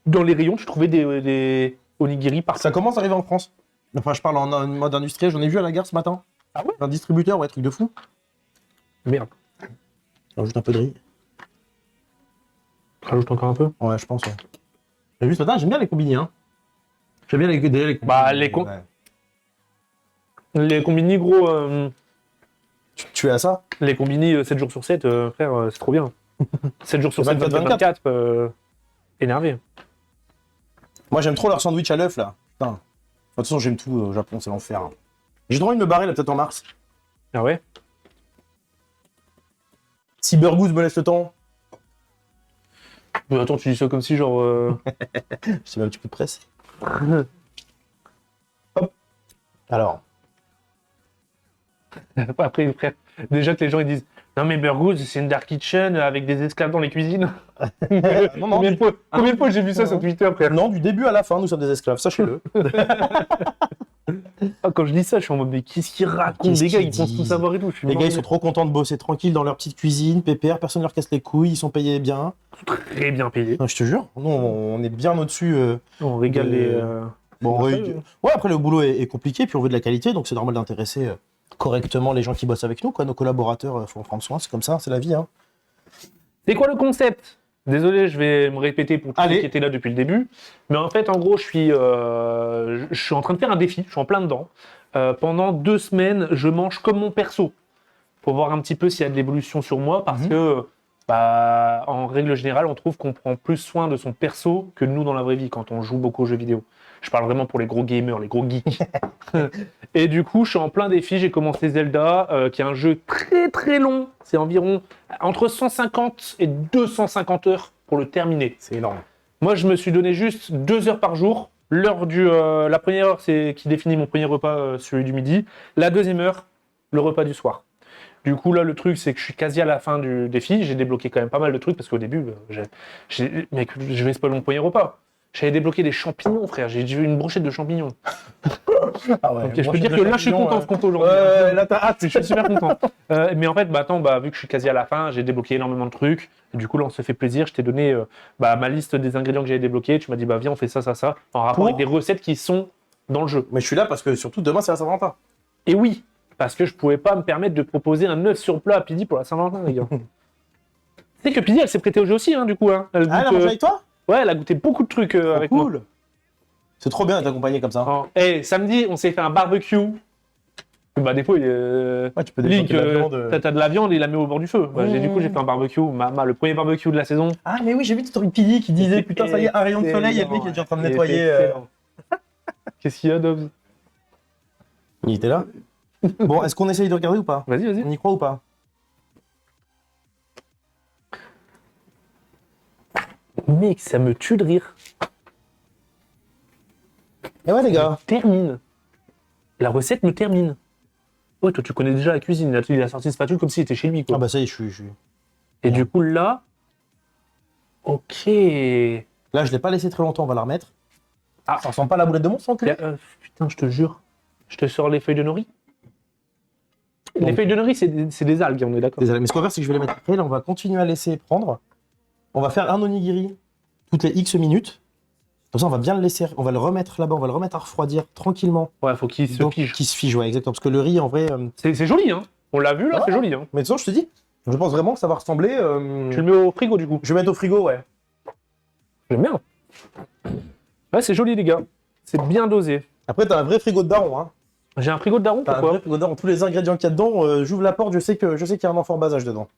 dans les rayons, tu trouvais des onigiri partout. Ça commence à arriver en France. Enfin, je parle en mode industriel. J'en ai vu à la gare ce matin. Ah ouais? Un distributeur, ouais, truc de fou. Merde. Rajoute un peu de riz. Rajoute encore un peu. Ouais, je pense, ouais. J'ai vu ce matin, j'aime bien les combini, hein. J'aime bien les combini. Bah, Ouais. Les combini, gros... Tu es à ça? Les combini 7 jours sur 7, frère, c'est trop bien. 7 jours sur 7, 24, 24, énervé. Moi, j'aime trop leur sandwich à l'œuf, là. Putain. De toute façon, j'aime tout au Japon, c'est l'enfer. J'ai trop envie de me barrer, là, peut-être en mars. Ah ouais? Si Burgoose me laisse le temps. Mais attends, tu dis ça comme si genre... Je te mets un petit coup de presse. Hop. Alors. Après, frère, déjà que les gens ils disent non mais Burgoose c'est une dark kitchen avec des esclaves dans les cuisines. Non, non, Combien de fois j'ai vu ça sur Twitter, frère? Non, du début à la fin, nous sommes des esclaves, sachez-le. Ah, quand je dis ça, je suis en mode mais qu'est-ce qu'ils racontent? Qu'est-ce Les gars, qu'ils ils pensent tout disent savoir et tout. Je suis Les gars, ils mort. sont trop contents de bosser tranquille dans leur petite cuisine, pépère, personne ne leur casse les couilles, ils sont payés bien. Très bien payés. Non, je te jure, nous, on est bien au-dessus. On régale de- les... Bon, c'est ouais, ça, ouais, après, le boulot est compliqué, puis on veut de la qualité, donc c'est normal d'intéresser correctement les gens qui bossent avec nous, quoi. Nos collaborateurs, faut en prendre soin, c'est comme ça, c'est la vie, hein. C'est quoi le concept? Désolé, je vais me répéter pour tous ceux Allez. qui étaient là depuis le début. Mais en fait, en gros, je suis en train de faire un défi, je suis en plein dedans. Pendant 2 semaines, je mange comme mon perso. Pour voir un petit peu s'il y a de l'évolution sur moi, parce que, bah, en règle générale, on trouve qu'on prend plus soin de son perso que nous dans la vraie vie quand on joue beaucoup aux jeux vidéo. Je parle vraiment pour les gros gamers, les gros geeks. Et du coup, je suis en plein défi. J'ai commencé Zelda, qui est un jeu très très long. C'est environ entre 150 et 250 heures pour le terminer. C'est énorme. Moi, je me suis donné juste 2 heures par jour. La première heure, c'est qui définit mon premier repas, celui du midi. La deuxième heure, le repas du soir. Du coup, là, le truc, c'est que je suis quasi à la fin du défi. J'ai débloqué quand même pas mal de trucs parce qu'au début, mec, je vais spoiler mon premier repas. J'avais débloqué des champignons, frère. J'ai eu une brochette de champignons. Ah ouais, Donc, je peux dire que là, je suis content ce compte aujourd'hui. Ouais, là, t'as hâte. Je suis super content. Mais en fait, bah, attends, vu que je suis quasi à la fin, j'ai débloqué énormément de trucs. Et du coup, là, on se fait plaisir. Je t'ai donné ma liste des ingrédients que j'avais débloqués. Tu m'as dit, bah, viens, on fait ça, ça, ça. En rapport avec des recettes qui sont dans le jeu. Mais je suis là parce que surtout demain, c'est la Saint-Valentin. Et oui, parce que je pouvais pas me permettre de proposer un œuf sur plat à Pidi pour la Saint-Valentin, les gars. Tu sais que Pidi, elle s'est prêtée au jeu aussi, hein, du coup. Hein. Elle Ah, elle a goûte, mangé avec toi? ouais, elle a goûté beaucoup de trucs avec moi. Cool. C'est trop bien d'être accompagné comme ça. Et samedi, on s'est fait un barbecue. Bah, des fois, Ouais, tu peux Link, débloquer la viande. t'as de la viande et il la met au bord du feu. Bah, du coup, j'ai fait un barbecue, le premier barbecue de la saison. Ah, mais oui, j'ai vu une story de Pili qui disait putain, ça y est, un rayon de soleil, et le mec il est déjà en train de nettoyer. Excellent. Qu'est-ce qu'il y a, Dobbs? Il était là. Bon, est-ce qu'on essaye de regarder ou pas? Vas-y, vas-y. On y croit ou pas? Mec, ça me tue de rire. Eh ouais, les gars. Termine. La recette me termine. Ouais, toi, tu connais déjà la cuisine. Là, il a sorti une spatule comme s'il était chez lui, quoi. Ah bah ça y est, je suis... Et du coup, là... Ok. Là, je l'ai pas laissé très longtemps, on va la remettre. Ah. Ça ressemble pas à la boulette de monstre, enculé. Putain, je te jure. Je te sors les feuilles de nori. Les Donc- feuilles de nori, c'est des algues, on est d'accord. Désolé, mais ce qu'on va faire, c'est que je vais les mettre après. Là, on va continuer à laisser prendre. On va faire un onigiri toutes les X minutes. Comme ça, on va bien le laisser, on va le remettre là-bas, on va le remettre à refroidir tranquillement. Ouais, faut qu'il se Donc, fige. qu'il se fige, ouais, exactement. Parce que le riz, en vrai... C'est joli, hein. On l'a vu, là, Ah c'est ouais. joli, hein. Mais de toute façon, je te dis, je pense vraiment que ça va ressembler... Tu le mets au frigo, du coup. Je vais mettre au frigo, ouais. J'aime bien. Ouais, c'est joli, les gars. C'est bien dosé. Après, t'as un vrai frigo de daron, hein. J'ai un frigo de daron, T'as un pourquoi vrai frigo de daron. Tous les ingrédients qu'il y a dedans, j'ouvre la porte, je sais qu'il y a un enfant en bas âge dedans.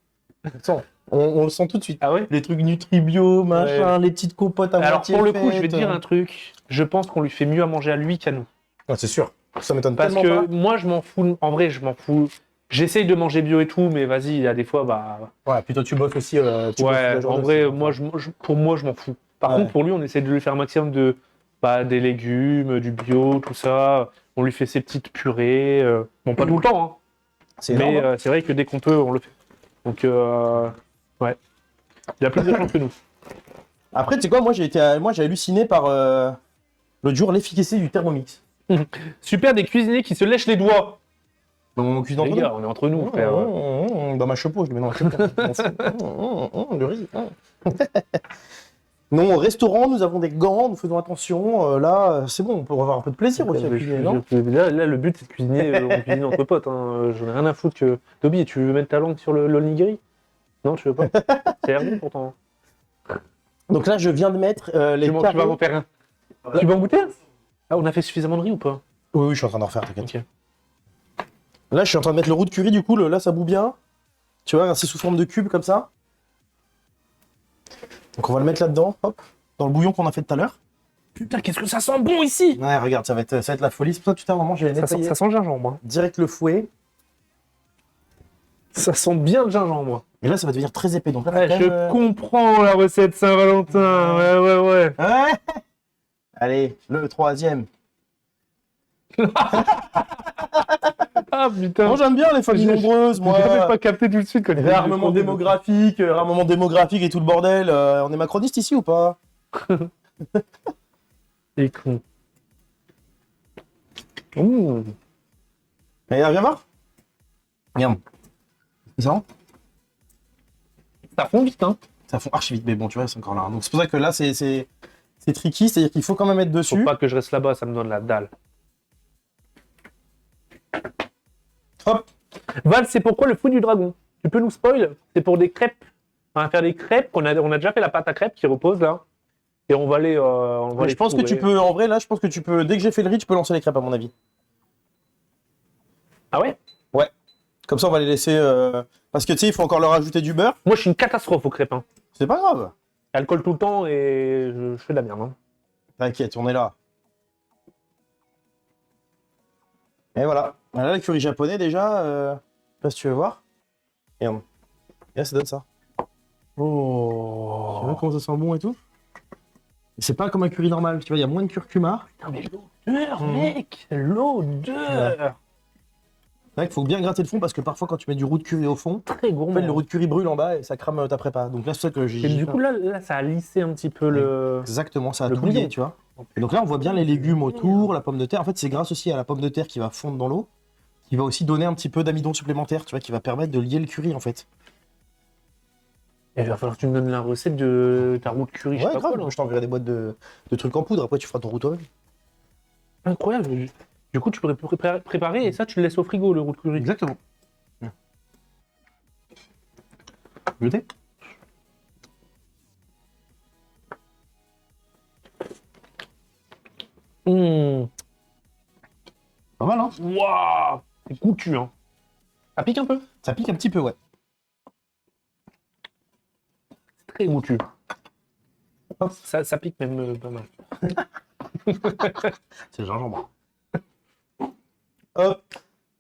On le sent tout de suite. Ah ouais. Les trucs Nutribio, machin, les petites compotes à Alors, moitié pour le coup, je vais faites. te dire un truc. Je pense qu'on lui fait mieux à manger à lui qu'à nous. Ah, c'est sûr. Ça m'étonne Parce tellement que moi, je m'en fous. En vrai, je m'en fous. J'essaye de manger bio et tout, mais vas-y, il y a des fois, bah. pas. Ouais, puis toi, tu bosses aussi. Tu bosses toute Ouais, la journée en vrai, aussi, moi, pour moi, je m'en fous. Par Ouais. contre, pour lui, on essaie de lui faire un maximum de. Bah, des légumes, du bio, tout ça. On lui fait ses petites purées. Bon, pas tout le temps, hein. C'est Mais énorme, hein. c'est vrai que dès qu'on peut, on le fait. Donc, ouais. Il a plus de chance que nous. Après, tu sais quoi, moi, j'ai halluciné par l'autre jour l'efficacité du Thermomix. Super, des cuisiniers qui se lèchent les doigts. On cuisine Les entre gars, on est entre nous, frère. nous. Dans ma chapeau, je le mets dans la chapeau. Le riz. Non, au restaurant, nous avons des gants, nous faisons attention. Là, c'est bon, on peut avoir un peu de plaisir aussi à cuisiner, non? Là, le but, c'est de cuisiner, on cuisine entre potes. Hein. J'en ai rien à foutre que. Toby, tu veux mettre ta langue sur l'onigiri? Non, tu veux pas? C'est herbe pourtant. Donc là, je viens de mettre les Tu vas carrés. en faire un. Tu vas en goûter un? Ah, on a fait suffisamment de riz ou pas? Oui, je suis en train d'en refaire, t'inquiète. Ok. Là, je suis en train de mettre le roux de curry, du coup, là, ça bout bien. Tu vois, c'est sous forme de cube, comme ça. Donc on va le mettre là-dedans, hop, dans le bouillon qu'on a fait tout à l'heure. Putain, qu'est-ce que ça sent bon ici! Ouais, regarde, ça va être la folie. C'est pour ça que tout à l'heure, j'ai nettoyé Ça sent le gingembre. Hein. direct le fouet. Ça sent bien le gingembre. Et là, ça va devenir très épais. Donc là, Ouais, faut quand je même, comprends la recette Saint-Valentin. Ouais. Ouais. Allez, le troisième. Ah putain. Moi, j'aime bien les familles J'ai- nombreuses, moi. J'avais pas capté tout de suite quand il Réarmement démographique et tout le bordel. On est macroniste ici ou pas? C'est con. Mmh. Allez, viens voir. Regarde. C'est ça? Ça fond vite, hein. Ça fond archi vite, mais bon, tu vois, c'est encore là. Donc c'est pour ça que là, c'est tricky, c'est-à-dire qu'il faut quand même être Faut dessus. pas que je reste là-bas, ça me donne la dalle. Hop. Val, c'est pourquoi le fou du dragon? Tu peux nous spoil? C'est pour des crêpes. On va faire des crêpes. On a déjà fait la pâte à crêpes qui repose là. Et on va les. Mais je pense que tu peux, en vrai, là, je pense que tu peux, dès que j'ai fait le riz, tu peux lancer les crêpes, à mon avis. Ah ouais? Comme ça, on va les laisser. Parce que tu sais, il faut encore leur ajouter du beurre. Moi, je suis une catastrophe aux crêpes. Hein. C'est pas grave. Elle colle tout le temps et je fais de la merde. Hein. T'inquiète, on est là. Et voilà. Voilà le curry japonais déjà. Je sais pas si tu veux voir. Regarde. Regarde, ça donne ça. Tu Oh. vois comment ça sent bon et tout? C'est pas comme un curry normal. Tu vois, il y a moins de curcuma. Putain, mais l'odeur, mec! L'odeur! C'est vrai qu'il faut bien gratter le fond parce que parfois, quand tu mets du roux de curry au fond, Très en gourmand. fait, le roux de curry brûle en bas et ça crame ta prépa. Donc là, c'est ça que j'ai. Et du coup, là, ça a lissé un petit peu le. Exactement, ça a le tout lié, bouillon. tu vois. Et donc là, on voit bien les légumes autour, la pomme de terre. En fait, c'est grâce aussi à la pomme de terre qui va fondre dans l'eau, qui va aussi donner un petit peu d'amidon supplémentaire, tu vois, qui va permettre de lier le curry, en fait. Et il va falloir que tu me donnes la recette de ta roue de curry. je sais Ouais, pas grave. quoi, là. Je t'enverrai des boîtes de trucs en poudre. Après, tu feras ton roux toi-même. Incroyable. Du coup, tu pourrais préparer et ça, tu le laisses au frigo, le roux de curry. Exactement. Goûter? Mmh. Pas mal, hein? Waouh! C'est goûtu, hein. Ça pique un peu. Ça pique un petit peu, ouais. C'est très goûtu. Ça pique même pas mal. C'est le gingembre. Hop.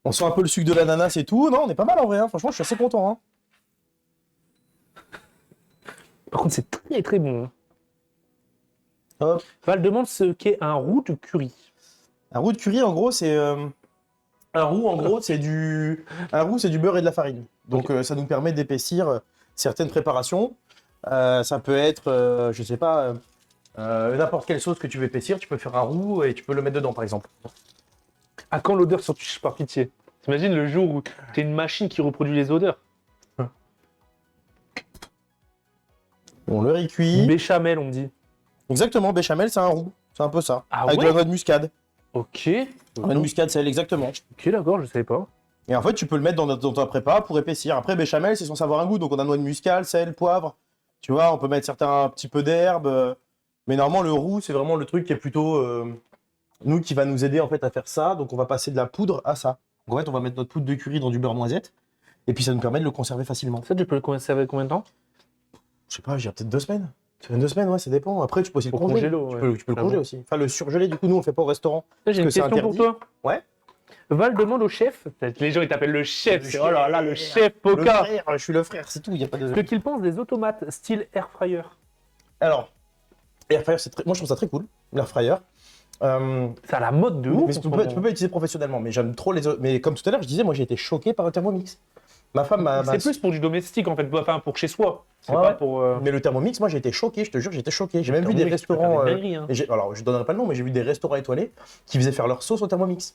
On sent un peu le sucre de l'ananas et tout. Non, on est pas mal en vrai, hein. Franchement, je suis assez content, hein. Par contre, c'est très très bon. Hein. Hop. Val demande ce qu'est un roux de curry. Un roux de curry, en gros, c'est Un roux, en gros, c'est du beurre et de la farine. Donc, ça nous permet d'épaissir certaines préparations. Ça peut être, je sais pas, n'importe quelle sauce que tu veux épaissir. Tu peux faire un roux et tu peux le mettre dedans, par exemple. À quand l'odeur sur tu par pitié? T'imagines le jour où t'es une machine qui reproduit les odeurs? Bon, le riz cuit. Béchamel, on me dit. Exactement, béchamel, c'est un roux. C'est un peu ça. Ah avec de ouais? la noix de muscade. Ok. La noix de muscade, c'est elle, exactement. Ok, d'accord, je savais pas. Et en fait, tu peux le mettre dans ta prépa pour épaissir. Après, béchamel, c'est censé avoir un goût. Donc, on a noix de muscade, sel, poivre. Tu vois, on peut mettre certains petits peu d'herbe. Mais normalement, le roux, c'est vraiment le truc qui est plutôt nous qui va nous aider en fait à faire ça. Donc, on va passer de la poudre à ça. Donc, en fait, on va mettre notre poudre de curry dans du beurre noisette. Et puis, ça nous permet de le conserver facilement. Ça, tu peux le conserver combien de temps? Je sais pas, j'ai peut-être 2 semaines. 2 semaines, ouais, ça dépend. Après, tu peux aussi le Au congeler. congélo, Tu ouais. peux le Ah congeler bon. aussi. Enfin, le surgelé, du coup, nous, on le fait pas au restaurant. J'ai une que c'est question pour interdit. toi. Ouais. Val demande au chef. Les gens, ils t'appellent le chef. Le C'est- Oh là là, le chef. chef Le Poca. frère, je suis le frère, c'est tout. Il y a pas de. Ce qu'il pense des automates style air fryer. Alors, l'air fryer, moi, je trouve ça très cool, l'air fryer. C'est à la mode de ouf. Mais tu peux pas l'utiliser professionnellement. Mais j'aime trop les. Mais comme tout à l'heure, je disais, moi, j'ai été choqué par le Thermomix. Ma femme m'a. C'est plus pour du domestique en fait, enfin pour chez soi. C'est Ouais, pas ouais. pour. Mais le Thermomix, moi, j'ai été choqué, je te jure, j'ai été choqué. J'ai même vu des Thermomix, tu peux faire restaurants. des dingueries, hein. Alors, je donnerai pas le nom, mais j'ai vu des restaurants étoilés qui faisaient faire leur sauce au Thermomix.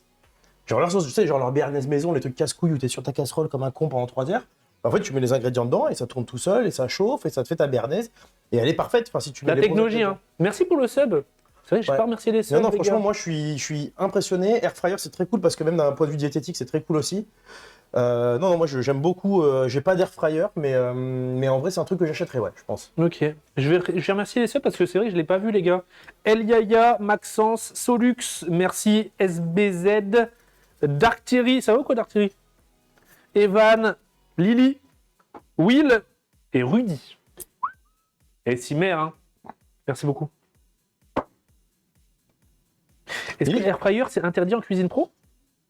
Genre leur sauce, tu sais, genre leur béarnaise maison, les trucs casse-couilles où t'es sur ta casserole comme un con pendant 3 heures. En fait, tu mets les ingrédients dedans et ça tourne tout seul et ça chauffe et ça te fait ta béarnaise. Et elle est parfaite. Enfin, si tu mets La les bons technologie, ingrédients. hein. Merci pour le sub. C'est vrai que j'ai Ouais. pas remercié les subs. Non, non, les franchement, gars. moi, je suis impressionné. Air fryer, c'est très cool parce que même d'un point de vue diététique, c'est très cool aussi. Non, moi, j'aime beaucoup. J'ai pas d'air fryer, mais en vrai, c'est un truc que j'achèterais, ouais, je pense. Ok. Je vais remercier les subs parce que c'est vrai que je l'ai pas vu, les gars. El Yaya, Maxence, Solux, merci, SBZ, Dark Thierry. Ça va ou quoi, Dark Thierry? Evan, Lily, Will et Rudy. Et Simer, hein. Merci beaucoup. Est-ce que Lily. l'air fryer c'est interdit en cuisine pro?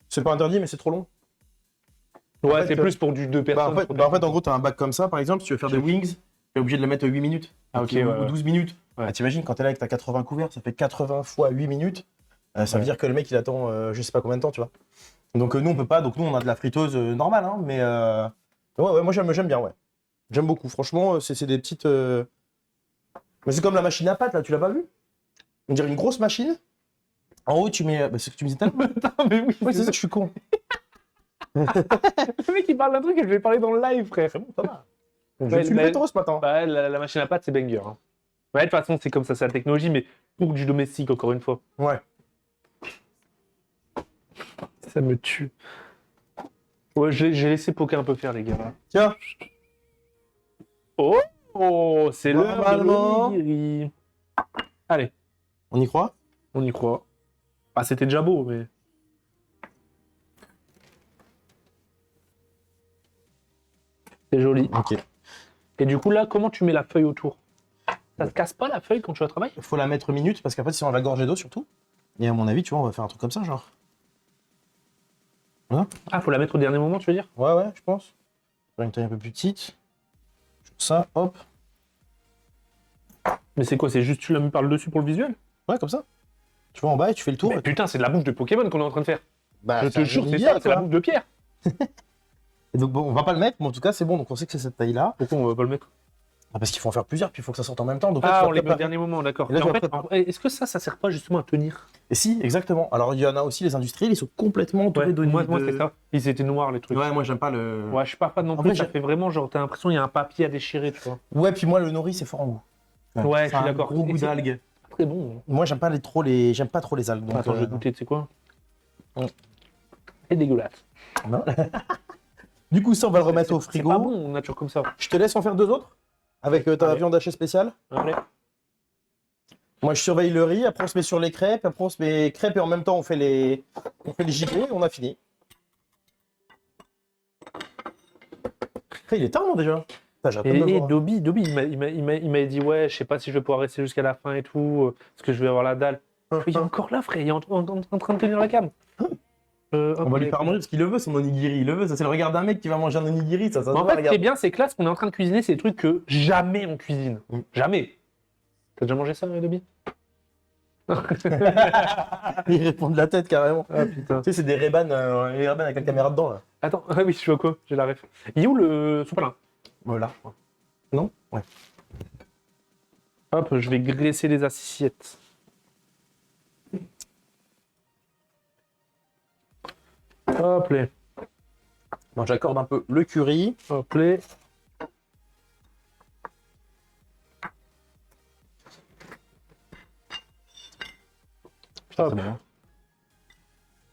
C'est pas interdit, mais c'est trop long. Ouais, En fait, c'est plus pour du deux personnes. En fait, en gros, t'as un bac comme ça, par exemple, si tu veux faire des wings, t'es obligé de le mettre 8 minutes. Ah, ok, Ou ouais. 12 minutes. Ouais. Ah, t'imagines, quand t'es là avec ta 80 couverts, ça fait 80 fois 8 minutes. Ça veut Ouais. dire que le mec, il attend je sais pas combien de temps, tu vois. Donc, nous, on peut pas. Donc, nous, on a de la friteuse normale, hein, mais ouais, moi, j'aime bien, ouais. J'aime beaucoup. Franchement, c'est des petites. Mais c'est comme la machine à pâte, là, tu l'as pas vu? On dirait une grosse machine. En haut, tu mets. C'est ce que tu me disais tout à l'heure. Attends, mais oui, Ouais, c'est ça que je suis con. Le mec il parle d'un truc et je vais parler dans le live, frère. Ça va. Ouais, Je suis le mais- pétro ce matin. Bah, la machine à pâte, c'est banger. Hein. Ouais, de toute façon, c'est comme ça, c'est la technologie, mais pour du domestique, encore une fois. Ouais. Ça me tue. Ouais, j'ai laissé Poké un peu faire, les gars. Tiens. Oh, c'est l'heure de Normalement. l'onigiri. Allez, On y croit? on y croit. Ah, c'était déjà beau, mais... C'est joli. Ok. Et du coup, là, comment tu mets la feuille autour? Ça te casse pas la feuille quand tu vas au travail? Il faut la mettre minute parce qu'après, sinon, on va gorger d'eau surtout. Et à mon avis, tu vois, on va faire un truc comme ça, genre. Ah, faut la mettre au dernier moment, tu veux dire? Ouais, je pense. Faire une taille un peu plus petite. Ça, hop. Mais c'est quoi? C'est juste tu l'as mis par le dessus pour le visuel? Ouais, comme ça. Tu vois en bas et tu fais le tour. Mais putain, c'est de la bouffe de Pokémon qu'on est en train de faire. Bah, Je te jure, c'est ça, c'est la bouffe de Pierre. Et donc, bon, on va pas le mettre, mais en tout cas, c'est bon. Donc, on sait que c'est cette taille-là. Pourquoi on va pas le mettre? Ah, parce qu'il faut en faire plusieurs, puis il faut que ça sorte en même temps. Donc, là, Ah, tu vas on les met au préparer. dernier moment, d'accord. Et là, Mais tu en vas fait, préparer. est-ce que ça sert pas justement à tenir? Et si, exactement. Alors, il y en a aussi les industriels, ils sont complètement entourés Ouais, de. moi c'est ça. Ils étaient noirs, les trucs. Ouais, moi, j'aime pas le. Ouais, je suis pas fan non En plus, fait, ça j'ai- fait vraiment genre, t'as l'impression qu'il y a un papier à déchirer, tu vois. Ouais, puis moi, le nori, c'est fort en goût. Ouais, je Ça a suis un d'accord. Gros Et goût c'est- d'algues. Très bon. Moi, j'aime pas trop les algues. Donc, Attends, je vais goûter, tu sais quoi? Ouais. C'est dégueulasse. non. Du coup, ça, on va le remettre au C'est frigo. pas bon, nature comme ça. Je te laisse en faire 2 autres avec ta Allez. viande hachée spéciale. Allez. Moi, je surveille le riz. Après, on se met sur les crêpes. Après, on se met crêpes et en même temps, on fait les giblets. On a fini. Après, il est tard, non, déjà? Putain, j'attends de me Et voir. Dobby, il m'a dit, ouais, je sais pas si je vais pouvoir rester jusqu'à la fin et tout, parce que je vais avoir la dalle. Il est encore là, frère, il est en train de tenir la cam. On va lui faire manger parce qu'il le veut, son onigiri. Il le veut. Ça, c'est le regard d'un mec qui va manger un onigiri. Ça se En voit, fait, ce qui regarde. est bien, c'est que là, ce qu'on est en train de cuisiner, c'est des trucs que jamais on cuisine. Mm. Jamais. T'as déjà mangé ça, Dobby? Il répond de la tête carrément. Ah putain. Tu sais, c'est des Ray-Ban les Ray-Ban avec la caméra dedans là. Attends, ah oui, je vois quoi? J'ai la ref. Il est où le sopalin? Voilà. Non? Ouais. Hop, je vais graisser les assiettes. Hop là. Bon, j'accorde un peu le curry. Hop là. Putain, Hop. c'est bon, hein.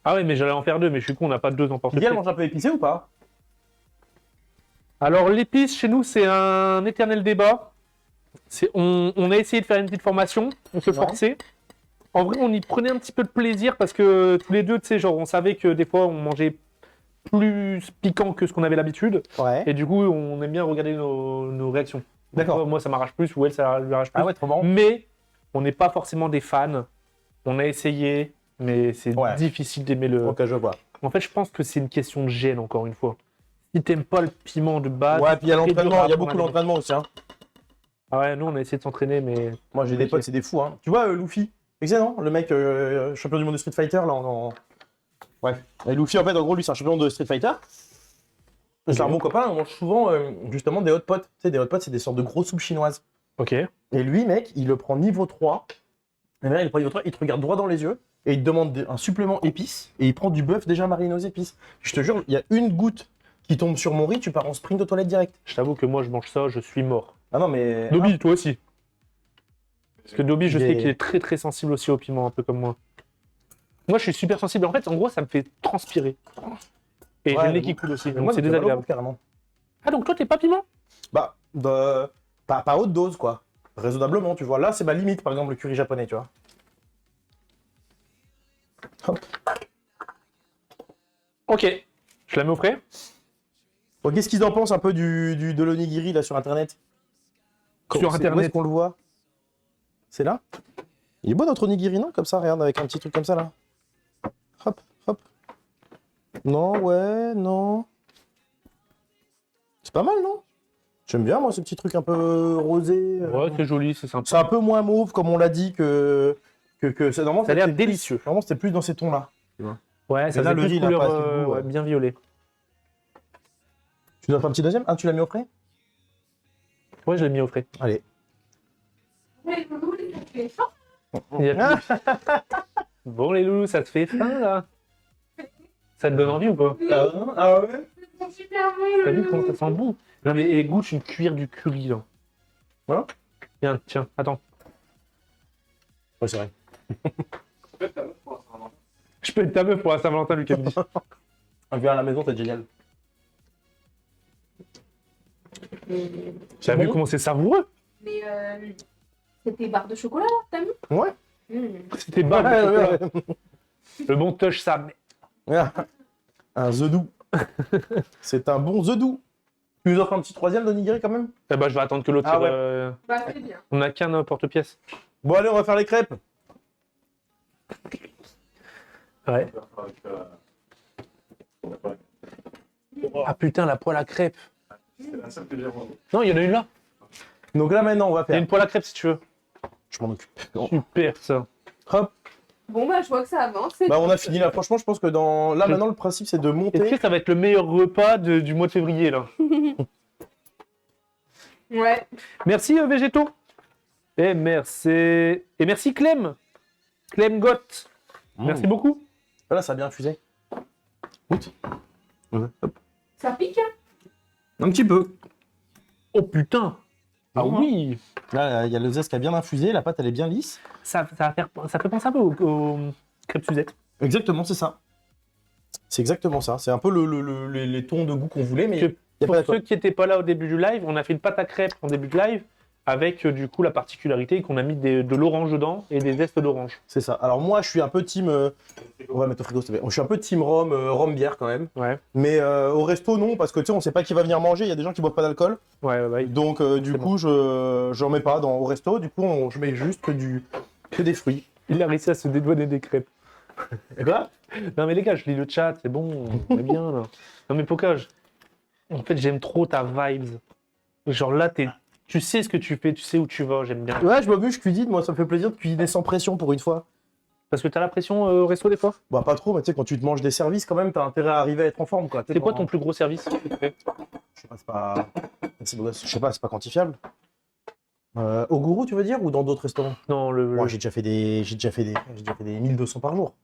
Ah oui, mais j'allais en faire deux, mais je suis con, on n'a pas deux en porte. Miguel mange un peu épicé ou pas? Alors l'épice chez nous c'est un éternel débat. On a essayé de faire une petite formation, on se Ouais. forçait. En vrai on y prenait un petit peu de plaisir parce que tous les deux, tu sais, genre on savait que des fois on mangeait plus piquant que ce qu'on avait l'habitude. Ouais. Et du coup on aime bien regarder nos réactions. D'accord. Moi ça m'arrache plus ou elle ça lui arrache plus. Ah ouais, trop marrant. Mais on n'est pas forcément des fans. On a essayé, mais c'est Ouais. difficile d'aimer le... Ok, je vois. En fait je pense que c'est une question de gêne encore une fois. Si t'aimes pas le piment de base... Ouais, puis il y a c'est très dur l'entraînement, à il y a apprendre beaucoup à aimer. d'entraînement aussi. Hein. Ah ouais, nous on a essayé de s'entraîner, mais... Moi j'ai des potes, c'est des fous. Hein. Tu vois, Luffy, c'est non? Le mec champion du monde de Street Fighter là. Ouais. Et Luffy en fait, en gros, lui c'est un champion de Street Fighter. C'est un bon copain, on mange souvent justement des hot pots. Tu sais, des hot pots, c'est des sortes de gros soupes chinoises. Ok. Et lui, mec, il le prend niveau 3. Et là, il prend niveau 3, il te regarde droit dans les yeux et il te demande un supplément épices et il prend du bœuf déjà mariné aux épices. Je te jure, il y a une goutte qui tombe sur mon riz, tu pars en sprint de toilette direct. Je t'avoue que moi je mange ça, je suis mort. Ah non, mais. Dobby, toi aussi. Parce que Dobby, je Il sais est- qu'il est très très sensible aussi au piment, un peu comme moi. Moi je suis super sensible. En fait, en gros, ça me fait transpirer. Et Ouais, j'ai le nez mais qui coule aussi, Mais donc moi, c'est ça me fait mal au désagréable. ventre, carrément. Ah, donc toi t'es pas piment? Bah, pas haute dose, quoi. Raisonnablement, tu vois. Là, c'est ma limite, par exemple, le curry japonais, tu vois. Hop. Ok. Je la mets au frais. Bon, qu'est-ce qu'ils en pensent un peu de l'onigiri, là, sur Internet? Sur Où est-ce Internet. qu'on le voit? C'est là? Il est beau notre onigiri, non? Comme ça, regarde, avec un petit truc comme ça, là. Hop, hop. Non, ouais, non. C'est pas mal, non? J'aime bien, moi, ce petit truc un peu rosé. Ouais, c'est joli, c'est sympa. C'est un peu moins mauve, comme on l'a dit, que c'est normalement. Ça a l'air c'était plus- délicieux. Normalement, c'était plus dans ces tons-là. Ouais, ça là, fait le plus riz, il a couleur pas assez de goût, ouais. bien violet. Tu nous en fais un petit deuxième? Ah, tu l'as mis au frais? Ouais, je l'ai mis au frais. Allez. Il y a plus- Bon les loulous, ça te fait faim là? Ça te donne envie ou pas? Ah ouais? T'as vu comment ça sent bon? Non mais goûte une cuillère du curry là. Voilà. Tiens, tiens, attends. Ouais, c'est vrai. Je peux être ta meuf pour la Saint-Valentin, Lucas me dit. Viens à la maison, c'est génial. T'as vu comment c'est savoureux? Mais c'était barre de chocolat, là, t'as mis? Ouais. C'était barre de chocolat. Le bon touch ça. Ouais. Un The Doux. C'est un bon The Doux. Tu nous offres un petit troisième d'onigiri quand même? Eh ben, je vais attendre que l'autre Ah tire, ouais. Bah, c'est bien. On n'a qu'un porte-pièce. Bon, allez, on va faire les crêpes. Ouais. Ah putain, la poêle à crêpes. C'est la seule que j'ai vendue. Non, il y en a une là. Donc là, maintenant, on va Il y a faire. une poêle à crêpes si tu veux. Je m'en occupe. Super ça. Hop. Bon, bah, je vois que ça avance. c'est Bah, on a tout. fini là. Franchement, je pense que dans. Là, maintenant, le principe, c'est de Et tu sais monter. que ça va être le meilleur repas du mois de février là. Ouais. Merci Végétaux. Et merci Clem. Clem Gott. Merci beaucoup. Voilà, ça a bien infusé. Goûte. Ouais. Hop. Ça pique, hein? Un petit peu. Oh putain. Ah Bon, oui. Là, il y a le zeste qui a bien infusé. La pâte, elle est bien lisse. Ça fait penser un peu aux crêpes Suzette. Exactement, c'est ça. C'est exactement ça. C'est un peu les tons de goût qu'on voulait, mais Que il n'y a Pour pas ceux d'alcool. qui n'étaient pas là au début du live, on a fait une pâte à crêpes en début de live avec du coup la particularité qu'on a mis de l'orange dedans et des zestes d'orange. C'est ça. Alors moi, je suis un peu team. On va mettre au frigo, s'il te plaît. Je suis un peu team rhum, rhum bière quand même. Ouais. Mais au resto, non, parce que tu sais, on sait pas qui va venir manger. Il y a des gens qui boivent pas d'alcool. Ouais. Donc du C'est coup, j'en mets pas au resto. Du coup, je mets juste que des fruits. Il a réussi à se dédouaner des crêpes. Et quoi? Non mais les gars, je lis le chat, c'est bon, on est bien là. Non mais Pocage, en fait j'aime trop ta vibes. Genre là, Tu sais ce que tu fais, tu sais où tu vas, j'aime bien. Ouais, je m'amuse, je cuisine, moi ça me fait plaisir de cuisiner sans pression pour une fois. Parce que t'as la pression au resto des fois. Bah pas trop, mais tu sais, quand tu te manges des services, quand même, t'as intérêt à arriver à être en forme, quoi. Tu sais, C'est quoi quand- ton plus gros service que tu fais? Je sais pas, je sais pas, c'est pas quantifiable. Au Gourou, tu veux dire, ou dans d'autres restaurants? Non, Moi, j'ai déjà fait des 1200 par jour.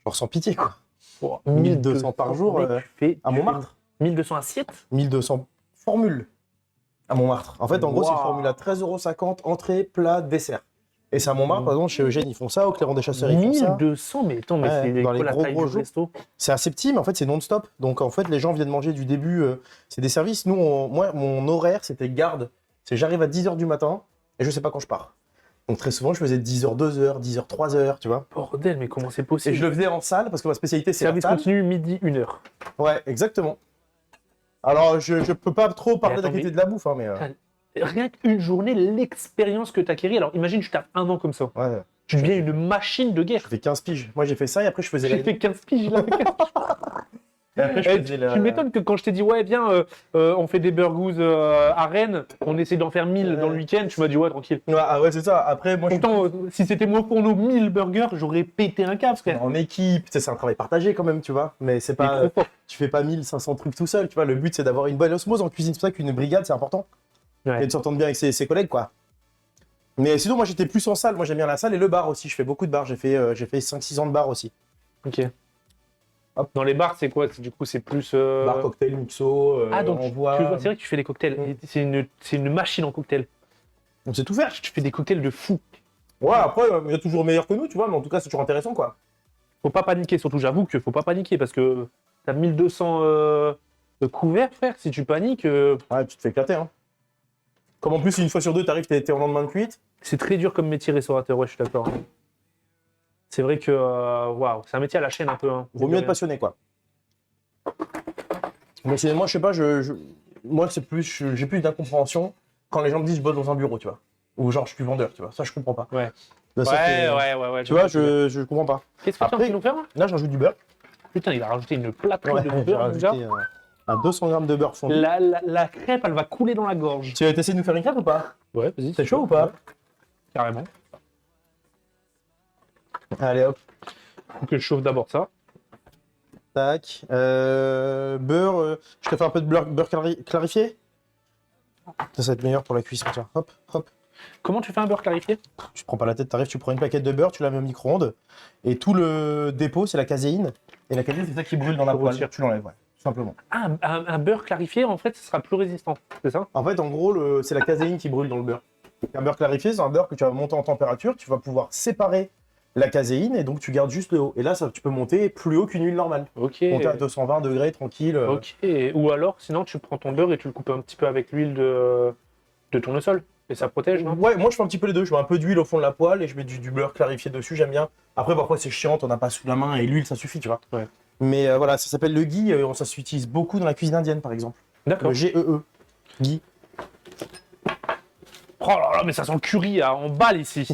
Genre sans pitié, quoi. Oh, 1200 par jour, mec, tu fais à Montmartre. 1200 assiettes? 1200 formules à Montmartre. En fait, en gros, c'est une Waouh. formule à 13,50 €, entrée, plat, dessert. Et c'est à Montmartre, par exemple, chez Eugène, ils font ça, au Clairon des Chasseurs, ils font ça. 1200, mais attends, mais Ouais, c'est dans les quoi la gros, taille gros du jours. resto? C'est assez petit, mais en fait, c'est non-stop. Donc, en fait, les gens viennent manger du début. C'est des services. Nous, moi, mon horaire, c'était garde. C'est j'arrive à 10h du matin et je sais pas quand je pars. Donc, très souvent, je faisais 10h, 2h, 10h, 3h, tu vois. Bordel, mais comment c'est Et possible? je le faisais en salle parce que ma spécialité, c'est la Service salle. continu, midi, 1h. Ouais, exactement. Alors, je peux pas trop parler de la attends, qualité de la bouffe, hein, mais. Rien qu'une journée, l'expérience que tu acquéris. Alors imagine, tu tapes un an comme ça. Ouais, Tu deviens une machine de guerre. j'ai fait 15 piges. Moi, j'ai fait ça et après, je faisais J'ai fait 15 piges là. Et après, je Eh, faisais tu m'étonnes que quand je t'ai dit, ouais, viens, on fait des burgers à Rennes, on essaie d'en faire 1000 dans le week-end, tu m'as dit, ouais, tranquille. Ouais, ah ouais, c'est ça. Après, moi, je suis Pourtant, si c'était moi pour nous 1000 burgers, j'aurais pété un câble, frère. en équipe. Tu sais, c'est un travail partagé quand même, tu vois. Mais c'est Mais pas. trop fort. Tu fais pas 1500 trucs tout seul, tu vois. Le but, c'est d'avoir une bonne osmose en cuisine. C'est pour ça qu'une brigade, c'est important. Ouais. Et de s'entendre bien avec ses collègues, quoi. Mais sinon, moi, j'étais plus en salle. Moi, j'aime bien la salle et le bar aussi. Je fais beaucoup de bars. J'ai fait 5-6 ans de bar aussi. Ok. Hop. Dans les bars, c'est quoi? Du coup, c'est plus. Bar, cocktail, mixo, Ah, donc envoi. c'est vrai que tu fais des cocktails. Mm. C'est une machine en cocktail. On sait tout faire. Tu fais des cocktails de fou. Ouais, après, il y a toujours meilleur que nous, tu vois. Mais en tout cas, c'est toujours intéressant, quoi. Faut pas paniquer, surtout j'avoue qu'il faut pas paniquer parce que t'as 1200 couverts, frère. Si tu paniques, Ouais, tu te fais éclater, hein. Comme en plus, une fois sur deux, t'arrives, t'es en lendemain de cuite. c'est très dur comme métier restaurateur. Ouais, je suis d'accord. C'est vrai que waouh, c'est un métier à la chaîne un peu. Hein. Vaut mieux être passionné, quoi. Mais moi, je sais pas, moi, c'est plus, j'ai plus d'incompréhension quand les gens me disent je bosse dans un bureau, tu vois. Ou genre, je suis vendeur, tu vois. Ça, je comprends pas. Ouais. Là, ça, Ouais. Tu vois, je comprends pas. Qu'est-ce que tu Après- as nous faire là? Là, je rajoute du beurre. Putain, il a rajouté une plâtrée Ouais, de j'ai beurre déjà. rajouté un 200 grammes de beurre fondu. La crêpe, elle va couler dans la gorge. Tu vas essayer de nous faire une crêpe ou pas? Ouais, vas-y. C'est chaud ou pas? Carrément. Allez, hop. Faut que je chauffe d'abord ça. Tac. Beurre. Je te fais un peu de beurre clarifié. Ça va être meilleur pour la cuisson. Tiens, hop, hop. Comment tu fais un beurre clarifié? Tu prends pas la tête, t'arrives, tu prends une plaquette de beurre, tu la mets au micro-ondes. Et tout le dépôt, c'est la caséine. Et la caséine, c'est ça qui brûle dans la Faut poêle. retirer. Tu l'enlèves, ouais, tout simplement. Ah, un beurre clarifié, en fait, ce sera plus résistant. C'est ça? En fait, en gros, c'est la caséine qui brûle dans le beurre. Un beurre clarifié, c'est un beurre que tu vas monter en température, tu vas pouvoir séparer la caséine et donc tu gardes juste le haut. Et là, ça, tu peux monter plus haut qu'une huile normale. Ok. Monter à 220 degrés, tranquille. Ok. Ou alors, sinon, tu prends ton beurre et tu le coupes un petit peu avec l'huile de tournesol. Et ça protège, non? Ouais, moi je fais un petit peu les deux. Je mets un peu d'huile au fond de la poêle et je mets du beurre clarifié dessus, j'aime bien. Après, parfois c'est chiant, on n'a pas sous la main et l'huile ça suffit, tu vois. Ouais. Mais voilà, ça s'appelle le ghee, ça s'utilise beaucoup dans la cuisine indienne par exemple. D'accord. Le GEE. Ghee. Oh là là, mais ça sent le curry en balle ici.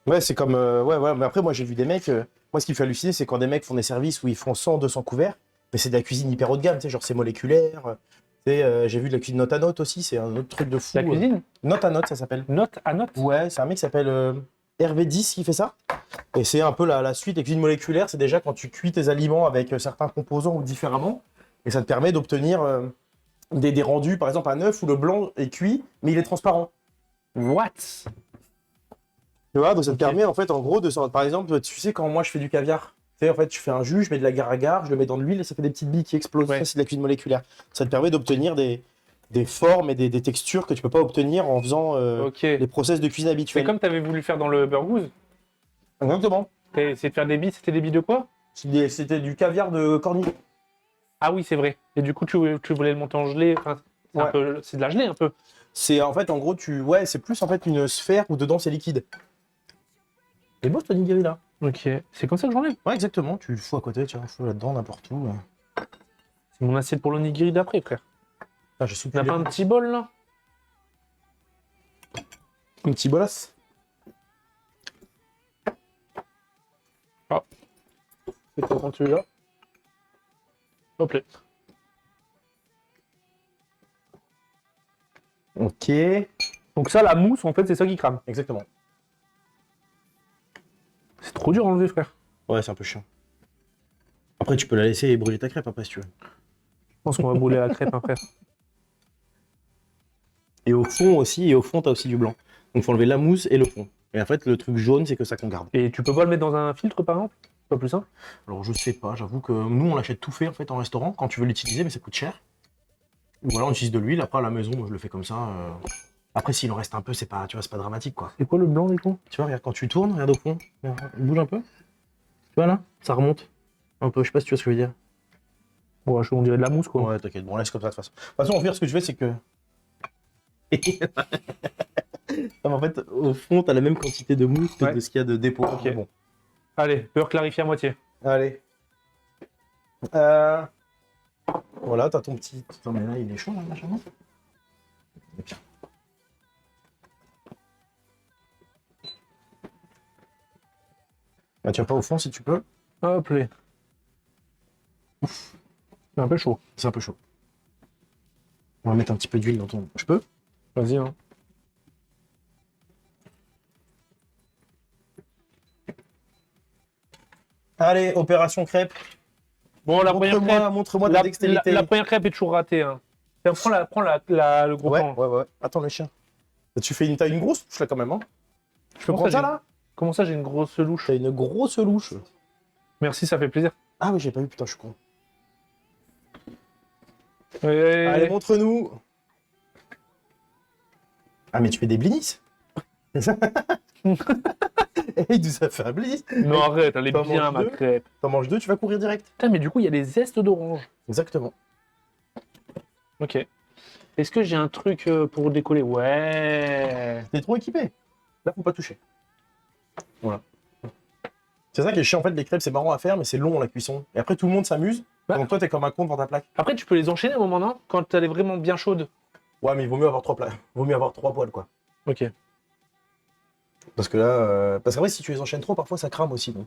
Ouais, c'est comme. Ouais, mais après, moi j'ai vu des mecs. Moi ce qui me fait halluciner, c'est quand des mecs font des services où ils font 100, 200 couverts, mais c'est de la cuisine hyper haut de gamme, tu sais, genre c'est moléculaire. Tu sais, j'ai vu de la cuisine note à note aussi, c'est un autre truc de fou. La cuisine? Note à note, ça s'appelle. Note à note? Ouais, c'est un mec qui s'appelle RV10 qui fait ça. Et c'est un peu la suite des cuisines moléculaires. C'est déjà quand tu cuis tes aliments avec certains composants ou différemment. Et ça te permet d'obtenir des rendus, par exemple un œuf où le blanc est cuit, mais il est transparent. What? Tu vois, donc ça te Ok. permet en fait, en gros, par exemple, tu sais, quand moi je fais du caviar, tu sais, en fait, je fais un jus, je mets de l'agar-agar, je le mets dans de l'huile et ça fait des petites billes qui explosent. Ouais. Ça, c'est de la cuisine moléculaire. Ça te permet d'obtenir des formes et des textures que tu peux pas obtenir en faisant Ok. les process de cuisine C'est habituels. comme tu avais voulu faire dans le burgous. Exactement. T'as essayé de faire des billes, c'était des billes de quoi? C'était du caviar de cornichon. Ah oui, c'est vrai. Et du coup, tu voulais le monter en gelée. Enfin, Ouais. c'est de la gelée un peu. C'est en fait, en gros, ouais, c'est plus en fait une sphère où dedans c'est liquide. Et beau ce nigiri là. Ok. C'est comme ça que j'enlève. Ouais, exactement. Tu le fous à côté, tiens, fous là-dedans, n'importe où. C'est mon assiette pour l'onigiri d'après, frère. Ah, je suis On n'a pas un petit bol là? un petit bolas. C'est pas quand tu là. Hop là. Ok. Donc ça, la mousse, en fait, c'est ça qui crame. Exactement. C'est trop dur à enlever, frère. Ouais, c'est un peu chiant. Après, tu peux la laisser et brûler ta crêpe après si tu veux. Je pense qu'on va brûler la crêpe, hein, frère. Et au fond, t'as aussi du blanc. Donc, faut enlever la mousse et le fond. Et en fait, le truc jaune, c'est que ça qu'on garde. Et tu peux pas le mettre dans un filtre, par exemple? Pas plus simple? Alors, je sais pas, j'avoue que nous, on l'achète tout fait en fait en restaurant quand tu veux l'utiliser, mais ça coûte cher. Ou alors, on utilise de l'huile. Après, à la maison, moi, je le fais comme ça. Après, s'il en reste un peu, c'est pas, tu vois, c'est pas dramatique quoi. C'est quoi le blanc, du coup? Tu vois, regarde, quand tu tournes, regarde au fond. Regarde, il bouge un peu. Tu vois là? Ça remonte. Un peu, je sais pas si tu vois ce que je veux dire. Ouais, on dirait de la mousse, quoi. Ouais, t'inquiète, bon, laisse comme ça de toute façon. De toute façon, au pire, ce que je fais, c'est que. Non, mais en fait, au fond, t'as la même quantité de mousse que Ouais. de ce qu'il y a de dépôt. Ok. Mais bon. Allez, beurre clarifié à moitié. Allez. Voilà, t'as ton petit. Attends, mais là, il est chaud, là, machin. Et bien. Bah, tiens pas au fond si tu peux. Hop, les. C'est un peu chaud. C'est un peu chaud. On va mettre un petit peu d'huile dans ton. Je peux? Vas-y, hein. Allez, opération crêpe. Bon, la première crêpe. Montre-moi ta La, dextérité. la première crêpe est toujours ratée, hein. Tiens, prends le gros Ouais, pan. ouais. Attends, le chien. T'as une grosse louche là quand même, hein? Je peux Comment prendre ça, ça là? Comment ça, j'ai une grosse louche? T'as une grosse louche. Merci, ça fait plaisir. Ah oui, j'ai pas vu, putain, je suis con. Ouais. Allez, montre-nous. Ah, mais tu fais des blinis? Il nous a fait un blinis. Non, arrête, elle est T'en bien, manges ma deux crêpe. T'en manges deux, tu vas courir direct. Putain, mais du coup, il y a des zestes d'orange. Exactement. Ok. Est-ce que j'ai un truc pour décoller? Ouais. T'es trop équipé. Là, faut pas toucher. Voilà. C'est ça qui est chiant, en fait, les crêpes, c'est marrant à faire, mais c'est long la cuisson. Et après, tout le monde s'amuse. Bah. Donc toi, t'es comme un con devant ta plaque. Après, tu peux les enchaîner à un moment, non? Quand elle est vraiment bien chaude. Ouais, mais il vaut mieux avoir vaut mieux avoir trois poils, quoi. Ok. Parce que là, parce qu'après, si tu les enchaînes trop, parfois, ça crame aussi. Donc,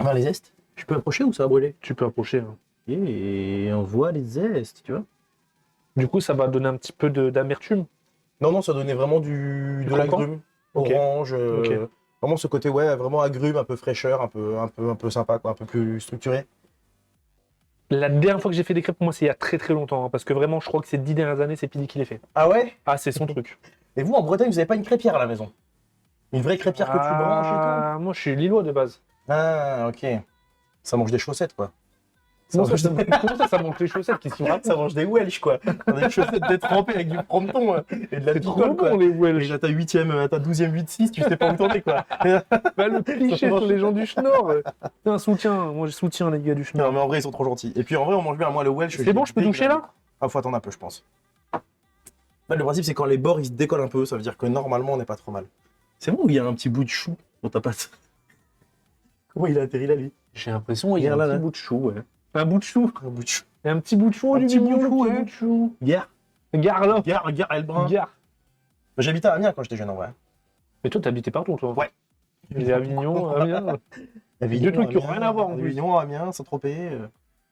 voir les zestes. Je peux approcher ou ça va brûler? Tu peux approcher, hein. Et on voit les zestes, tu vois. Du coup, ça va donner un petit peu d'amertume. Non, ça donnait vraiment de croquant l'agrume, Ok. orange, Ok. vraiment ce côté, ouais, vraiment agrume, un peu fraîcheur, un peu sympa, quoi, un peu plus structuré. La dernière fois que j'ai fait des crêpes, pour moi, c'est il y a très très longtemps. Hein, parce que vraiment, je crois que ces 10 dernières années, c'est Pidi qui les fait. Ah ouais? Ah, c'est son truc. Et vous, en Bretagne, vous avez pas une crêpière à la maison? Une vraie crêpière que tu branches et Ah, moi, je suis lillois de base. tout? Ah, ok. Ça mange des chaussettes, quoi. Ça Comment mange, ça, ça monte les chaussettes? Qu'est-ce qu'il me raconte? ça mange des Welsh, quoi. On a des chaussettes détrempées avec du fronton et de la C'est trop picole, quoi. bon, les Et Welsh. là, t'as 12e 8-6, tu sais pas où tourner, quoi. Bah, le cliché sur les gens du Schnorr. Un soutien. Moi, je soutiens les gars du Non, Schnorr. mais en vrai, ils sont trop gentils. Et puis, en vrai, on mange bien. Moi, le Welsh. C'est bon, je peux toucher là? Ah, faut attendre un peu, je pense. Bah, le principe, c'est quand les bords ils se décollent un peu, ça veut dire que normalement, on n'est pas trop mal. C'est bon ou il y a un petit bout de chou dans ta pâte? Comment il a atterri là, lui? J'ai l'impression qu'il y a un Regarde là, petit là. bout de chou, ouais. Un bout de chou. Un bout de chou. Et un petit bout de chou, Un du petit mignon, bout de chou, le petit ouais. bout de chou. Gare. Gare là. Gare, elle brun. Gare. J'habitais à Amiens quand j'étais jeune, en vrai. Mais toi, t'habitais partout, toi. Ouais. J'ai Avignon, Amiens. Avignon, Deux trucs qui ont Amiens, rien à voir, en plus. Avignon, Amiens, Saint-Tropez.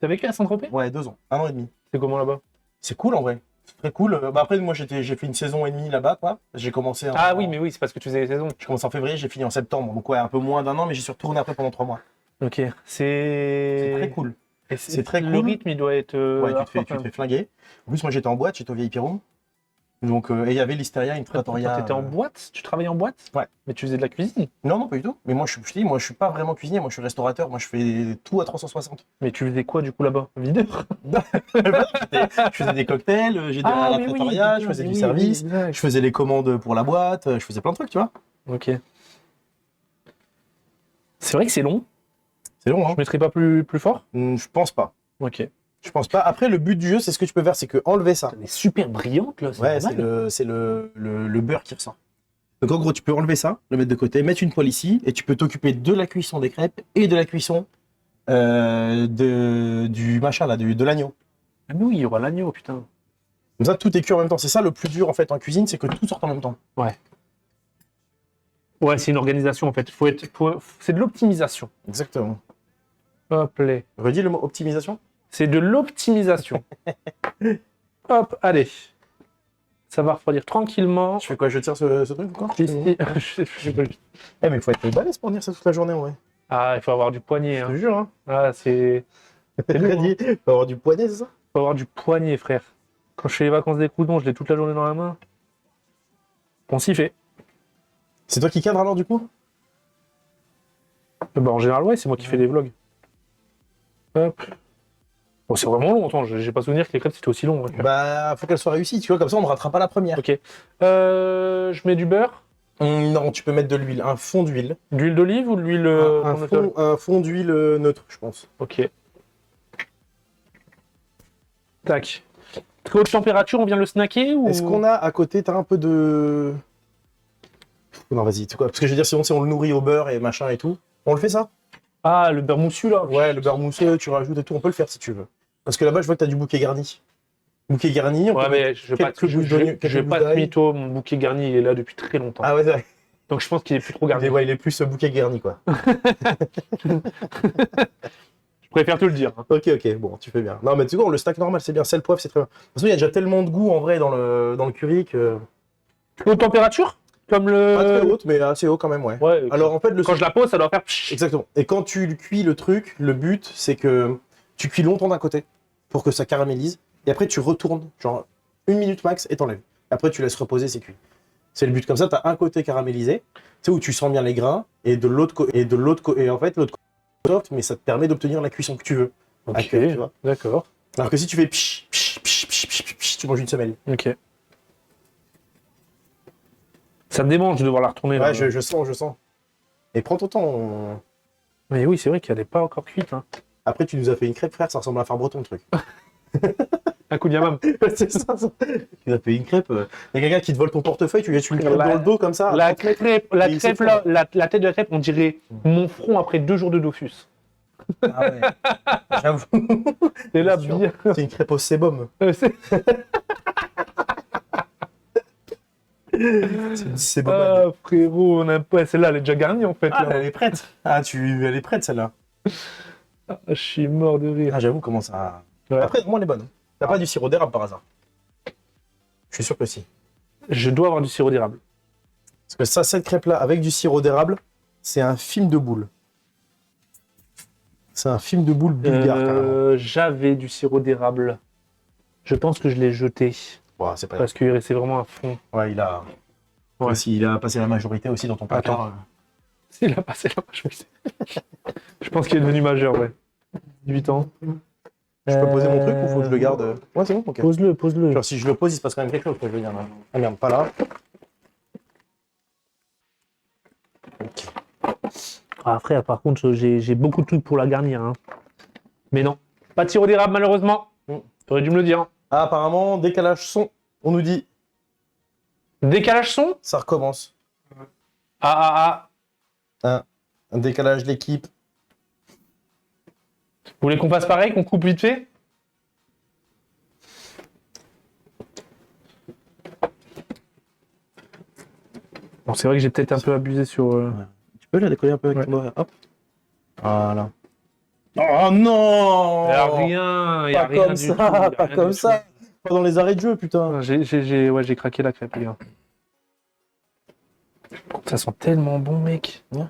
T'as vécu à Saint-Tropez? Ouais, 2 ans. 1 an et demi. C'est comment là-bas? C'est cool, en vrai. C'est très cool. Bah, après, moi, j'ai fait une saison et demie là-bas, quoi. J'ai commencé en... Ah oui, mais oui, c'est parce que tu faisais les saisons. J'ai commencé en février, j'ai fini en septembre. Donc, ouais, un peu moins d'1 an, mais j'y suis retourné après pendant 3 mois. Ok. C'est très cool. Et C'est très Le cool. rythme, il doit être. Ouais, tu te hardcore, fais quand même. flinguer. En plus, moi, j'étais en boîte, j'étais au Vieille Room. Donc, et il y avait l'Histeria, une Quand trattoria. t'étais en boîte? Tu travaillais en boîte? Ouais. Mais tu faisais de la cuisine? Non, non, pas du tout. Mais moi, je te dis, moi, je suis pas vraiment cuisinier. Moi, je suis restaurateur. Moi, je fais tout à 360. Mais tu faisais quoi du coup là-bas? Videur? Je faisais des cocktails, j'étais à la mais oui, trattoria, je putain, faisais mais du oui, service, oui, exact. je faisais les commandes pour la boîte, je faisais plein de trucs, tu vois. Ok. C'est vrai que c'est long. C'est long, hein. Je mettrais pas plus fort? Je pense pas. Ok. Je pense pas. Après, le but du jeu, c'est ce que tu peux faire, c'est que enlever ça. Elle est super brillante là. Ouais, pas mal. c'est le beurre qui ressort. Donc en gros, tu peux enlever ça, le mettre de côté, mettre une poêle ici, et tu peux t'occuper de la cuisson des crêpes et de la cuisson du machin là, de l'agneau. Ah mais oui, il y aura l'agneau, putain. Comme ça, tout est cuit en même temps. C'est ça le plus dur en fait en cuisine, c'est que tout sorte en même temps. Ouais, c'est une organisation en fait. C'est de l'optimisation. Exactement. Hop là. Redis le mot optimisation. C'est de l'optimisation. Hop, allez. Ça va refroidir tranquillement. Je fais quoi? Je tire ce truc encore? Ici. Eh, mais il faut être balèze pour tenir ça toute la journée, ouais. Ah, il faut avoir du poignet. Je Hein. te jure, hein. Ah, c'est. T'as dit, faut avoir du poignet, c'est ça? Faut avoir du poignet, frère. Quand je fais les vacances des croutons, je l'ai toute la journée dans la main. On s'y fait. C'est toi qui cadre alors, du coup? Bah, en général, ouais, c'est moi qui fais les vlogs. Hop. Bon, c'est vraiment long, attends, j'ai pas souvenir que les crêpes c'était aussi long. Ouais. Bah, faut qu'elle soit réussie, tu vois, comme ça on ne ratera pas la première. Ok. Je mets du beurre, Non, tu peux mettre de l'huile, un fond d'huile. d'huile d'olive ou de l'huile Un fond d'huile neutre, je pense. Ok. Tac. Très haute température, on vient le snacker ou... Est-ce qu'on a à côté, t'as un peu de... Non, vas-y, tu quoi? Parce que je veux dire, sinon, si on le nourrit au beurre et machin et tout, on le fait ça? Ah, le beurre moussu là. Ouais, le beurre mousseux, tu rajoutes et tout, on peut le faire si tu veux. Parce que là-bas, je vois que t'as du bouquet garni. Bouquet garni, on Ouais, peut mais mettre je vais pas, quelques bouches d'oignon, je vais quelques pas bouches te d'ail. mytho, mon bouquet garni il est là depuis très longtemps. Ah ouais, ouais. Donc je pense qu'il est plus trop garni. Ouais, il est plus bouquet garni, quoi. Je préfère te le dire. Hein. Ok, bon, tu fais bien. Non, mais tu vois, le stack normal, c'est bien. Sel, poivre, c'est très bien. De toute façon, il y a déjà tellement de goût, en vrai, dans le curry que... Haute température comme le... Pas très haute, mais assez haut quand même, ouais. Ouais, Alors, en fait, quand je la pose, ça doit faire... Exactement. Et quand tu cuis le truc, le but, c'est que tu cuis longtemps d'un côté pour que ça caramélise. Et après, tu retournes, genre 1 minute max, et t'enlèves. Après, tu laisses reposer, c'est cuit. C'est le but. Comme ça, t'as un côté caramélisé, tu sais, où tu sens bien les grains, et de l'autre côté, et en fait, l'autre côté soft, mais ça te permet d'obtenir la cuisson que tu veux. à Ok, cœur, tu vois. d'accord. Alors que si tu fais psh, psh, psh, psh, psh, psh, psh, tu manges une semelle. Ok. Ça me démange de devoir la retourner là. Ouais, je sens. Et prends ton temps. Mais oui, c'est vrai qu'elle n'est pas encore cuite. Hein. Après, tu nous as fait une crêpe, frère, ça ressemble à faire breton, le truc. Un coup de yamam. C'est ça. Tu nous as fait une crêpe. Il y a quelqu'un qui te vole ton portefeuille, tu lui as une crêpe dans le dos comme ça. La crêpe, il là, la tête de la crêpe, on dirait mon front après 2 jours de Dofus. Ah ouais. J'avoue. C'est là, Bien sûr. bien. C'est une crêpe au sébum. C'est- C'est une sébum. Ah, frérot, on a pas. Celle-là, elle est déjà garnie en fait. Ah, là. elle est prête. Ah, elle est prête celle-là. Ah, je suis mort de rire. Ah, j'avoue, comment ça. Ouais. Après, moi, elle est bonne. T'as pas du sirop d'érable par hasard? Je suis sûr que si. Je dois avoir du sirop d'érable. Parce que ça, cette crêpe-là, avec du sirop d'érable, c'est un film de boule. C'est un film de boule bulgare, carrément. J'avais du sirop d'érable. Je pense que je l'ai jeté. Ouais, c'est pas grave. Parce qu'il restait vraiment à fond. Ouais, il a. Ouais. Aussi, il a passé la majorité aussi dans ton placard. Il a passé la majorité. Je pense qu'il est devenu majeur, ouais. 18 ans. Je peux poser mon truc ou faut que je le garde? Ouais, c'est bon, ok. Pose-le, pose-le. Genre, si je le pose, il se passe quand même quelque chose, quoi, je veux dire. Là. Ah merde, pas là. Ok. Ah, frère, par contre, j'ai beaucoup de trucs pour la garnir. Hein. Mais non. Pas de sirop d'érable, malheureusement. T'aurais dû me le dire. Hein. Ah, apparemment, décalage son. On nous dit, Décalage son. ça recommence. Ah. Un décalage d'équipe. Vous voulez qu'on fasse pareil, qu'on coupe vite fait? Bon, c'est vrai que j'ai peut-être un peu abusé sur... Tu peux la décoller un peu avec ton doigt? Hop. Voilà. Oh non! Il n'y a rien, il y a Pas rien comme du ça, tout, y a pas rien comme du ça. Pas dans les arrêts de jeu, putain. tout. J'ai craqué la crêpe, les gars. Ça sent tellement bon, mec. Ouais.